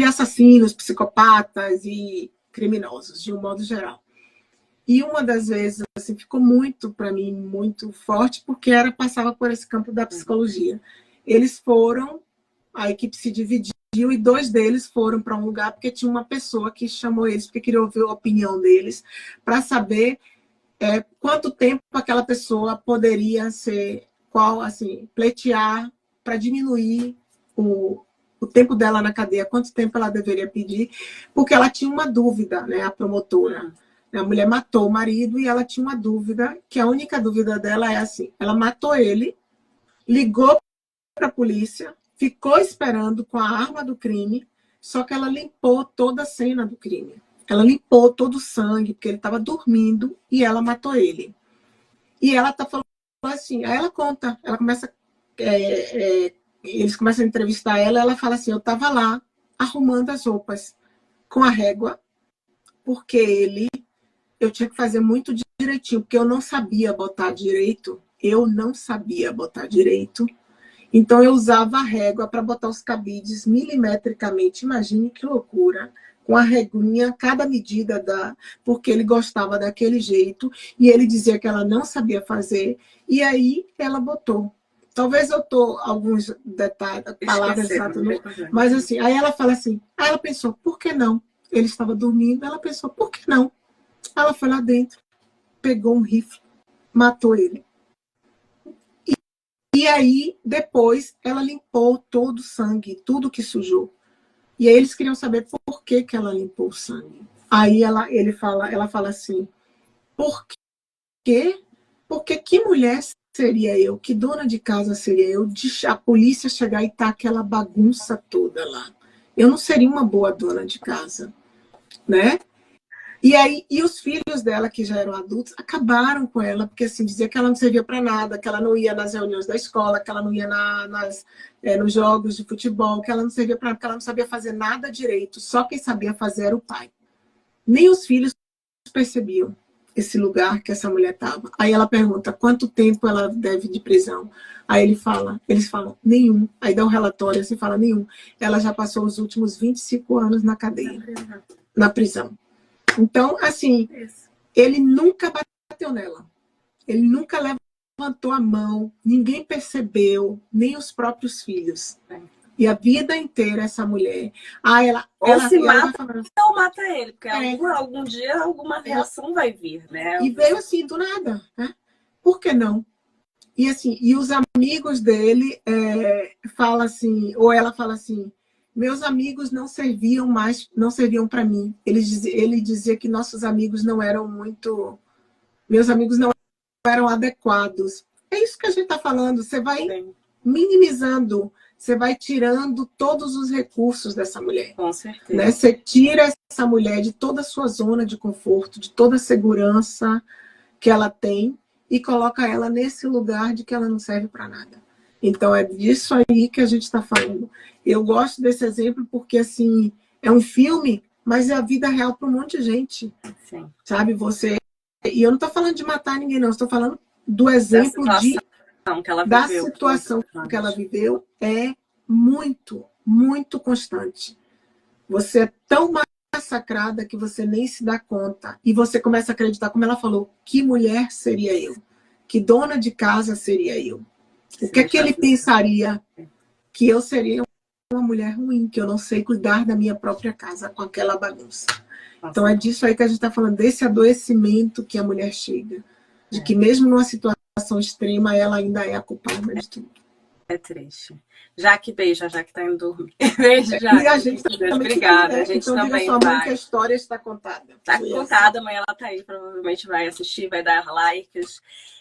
assassinos, psicopatas e criminosos, de um modo geral. E uma das vezes, assim, ficou muito, para mim, muito forte, porque passava por esse campo da psicologia. Eles foram, a equipe se dividiu, e 2 deles foram para um lugar porque tinha uma pessoa que chamou eles, porque queria ouvir a opinião deles, para saber quanto tempo aquela pessoa poderia pleitear para diminuir o tempo dela na cadeia, quanto tempo ela deveria pedir, porque ela tinha uma dúvida, né, a promotora. A mulher matou o marido e ela tinha uma dúvida, que a única dúvida dela é assim, ela matou ele, ligou para a polícia, ficou esperando com a arma do crime, só que ela limpou toda a cena do crime. Ela limpou todo o sangue, porque ele estava dormindo, e ela matou ele. E ela tá falando assim, aí ela conta, ela começa, eles começam a entrevistar ela fala assim, eu estava lá, arrumando as roupas, com a régua, porque eu tinha que fazer muito direitinho, porque eu não sabia botar direito, então eu usava a régua para botar os cabides milimetricamente, imagine que loucura, com a reguinha, cada medida porque ele gostava daquele jeito, e ele dizia que ela não sabia fazer, e aí ela botou. Talvez eu tô alguns detalhes, palavras, mas assim, aí ela fala assim, aí ela pensou, por que não? Ele estava dormindo, ela pensou, por que não? Ela foi lá dentro, pegou um rifle, matou ele. E aí, depois, ela limpou todo o sangue, tudo que sujou. E aí eles queriam saber por que ela limpou o sangue. Aí ela fala assim, por quê? Porque que mulher seria eu? Que dona de casa seria eu? De a polícia chegar e tá aquela bagunça toda lá. Eu não seria uma boa dona de casa, né? E os filhos dela, que já eram adultos, acabaram com ela, porque assim, dizia que ela não servia para nada, que ela não ia nas reuniões da escola, que ela não ia nos jogos de futebol, que ela não servia para nada, que ela não sabia fazer nada direito. Só quem sabia fazer era o pai. Nem os filhos percebiam. esse lugar que essa mulher estava. Aí ela pergunta quanto tempo ela deve de prisão. Aí eles falam, nenhum. Aí dá um relatório assim, fala, nenhum. Ela já passou os últimos 25 anos na cadeia, na prisão. Então, assim, ele nunca bateu nela. Ele nunca levantou a mão, ninguém percebeu, nem os próprios filhos. E a vida inteira essa mulher... Se mata ou mata ele, porque algum dia alguma reação vai vir, né? E veio assim, do nada, né? Por que não? E assim, e os amigos dele falam assim, ou ela fala assim, meus amigos não serviam para mim. Ele dizia que nossos amigos não eram muito... Meus amigos não eram adequados. É isso que a gente está falando. Você vai minimizando, você vai tirando todos os recursos dessa mulher. Com certeza. Né? Você tira essa mulher de toda a sua zona de conforto, de toda a segurança que ela tem e coloca ela nesse lugar de que ela não serve para nada. Então, é disso aí que a gente está falando. Eu gosto desse exemplo porque, assim, é um filme, mas é a vida real para um monte de gente. Sim. Sabe, você... E eu não estou falando de matar ninguém, não. Estou falando do exemplo da situação que ela viveu é muito, muito constante. Você é tão massacrada que você nem se dá conta. E você começa a acreditar, como ela falou, que mulher seria eu? Que dona de casa seria eu? O que é que ele pensaria? Que eu seria uma mulher ruim, que eu não sei cuidar da minha própria casa com aquela bagunça. Então é disso aí que a gente está falando, desse adoecimento que a mulher chega. De que mesmo numa situação extrema, ela ainda é a culpada de tudo. É triste. Jaque, beija, já que tá indo dormir. Beijo, Jaque. E a gente obrigada. A gente então também diga sua mãe que a história está contada. Tá contada, amanhã ela tá aí, provavelmente vai assistir, vai dar likes.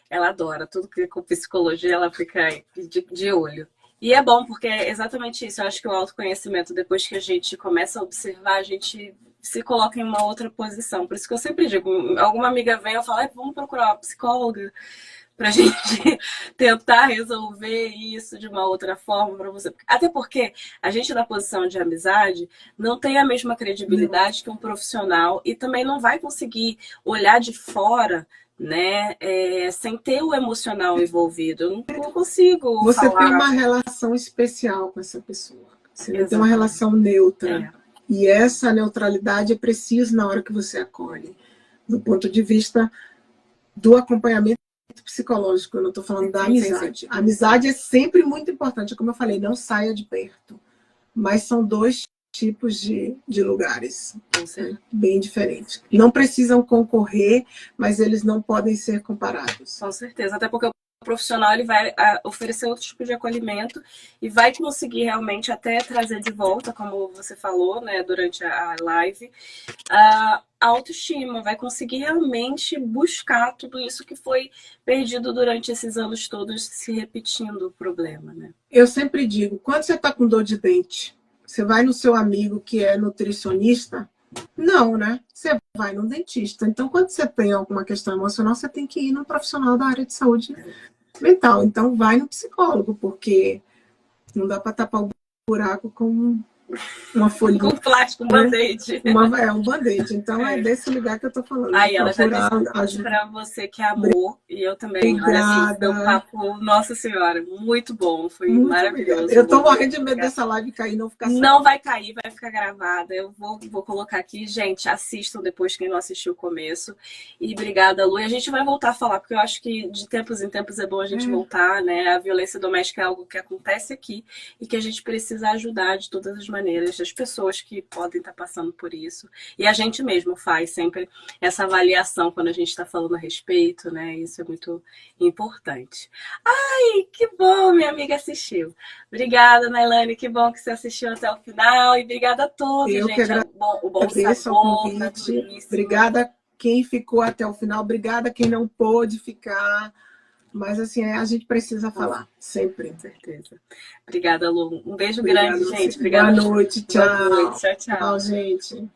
Ela adora tudo que com psicologia, ela fica aí de olho. E é bom, porque é exatamente isso. Eu acho que o autoconhecimento, depois que a gente começa a observar, a gente se coloca em uma outra posição. Por isso que eu sempre digo, alguma amiga vem, eu falo, vamos procurar uma psicóloga pra gente tentar resolver isso de uma outra forma para você. Até porque a gente na posição de amizade não tem a mesma credibilidade que um profissional e também não vai conseguir olhar de fora, né, sem ter o emocional envolvido. Eu não consigo Você falar. tem uma relação especial com essa pessoa. Você tem uma relação neutra. E essa neutralidade é precisa na hora que você acolhe. Do ponto de vista do acompanhamento psicológico, eu não estou falando da amizade. Sim. A amizade é sempre muito importante, como eu falei, não saia de perto. Mas são dois tipos de lugares bem diferentes. Não precisam concorrer, mas eles não podem ser comparados. Com certeza, até porque o profissional ele vai oferecer outro tipo de acolhimento e vai conseguir realmente até trazer de volta, como você falou, né, durante a live, a autoestima, vai conseguir realmente buscar tudo isso que foi perdido durante esses anos todos, se repetindo o problema, né? Eu sempre digo, quando você está com dor de dente, você vai no seu amigo que é nutricionista? Não, né? Você vai no dentista. Então, quando você tem alguma questão emocional, você tem que ir num profissional da área de saúde mental. Então, vai no psicólogo, porque não dá para tapar o buraco com uma folhinha. Com plástico, um band-aid. Um band-aid. Então, é desse lugar que eu tô falando. Aí, ela já disse para você que é amor. E eu também. Obrigada. Olha, assim, papo, nossa senhora, muito bom. Foi muito maravilhoso. Obrigada. Eu tô morrendo de medo dessa live cair, não ficar Não vai cair, vai ficar gravada. Eu vou colocar aqui. Gente, assistam depois quem não assistiu o começo. E obrigada, Lu. E a gente vai voltar a falar, porque eu acho que de tempos em tempos é bom a gente voltar, né? A violência doméstica é algo que acontece aqui e que a gente precisa ajudar de todas as maneiras as pessoas que podem estar passando por isso. E a gente mesmo faz sempre essa avaliação quando a gente está falando a respeito, né? Isso é muito importante. Ai, que bom, minha amiga assistiu. Obrigada, Nailane, que bom que você assistiu até o final. E obrigada a todos, gente. Que o bom sabor, tá obrigada quem ficou até o final, obrigada quem não pôde ficar. Mas, assim, a gente precisa falar, sempre. Com certeza. Obrigada, Lu. Um beijo grande, gente. Obrigada. Boa noite, tchau. Boa noite, tchau. Tchau, gente.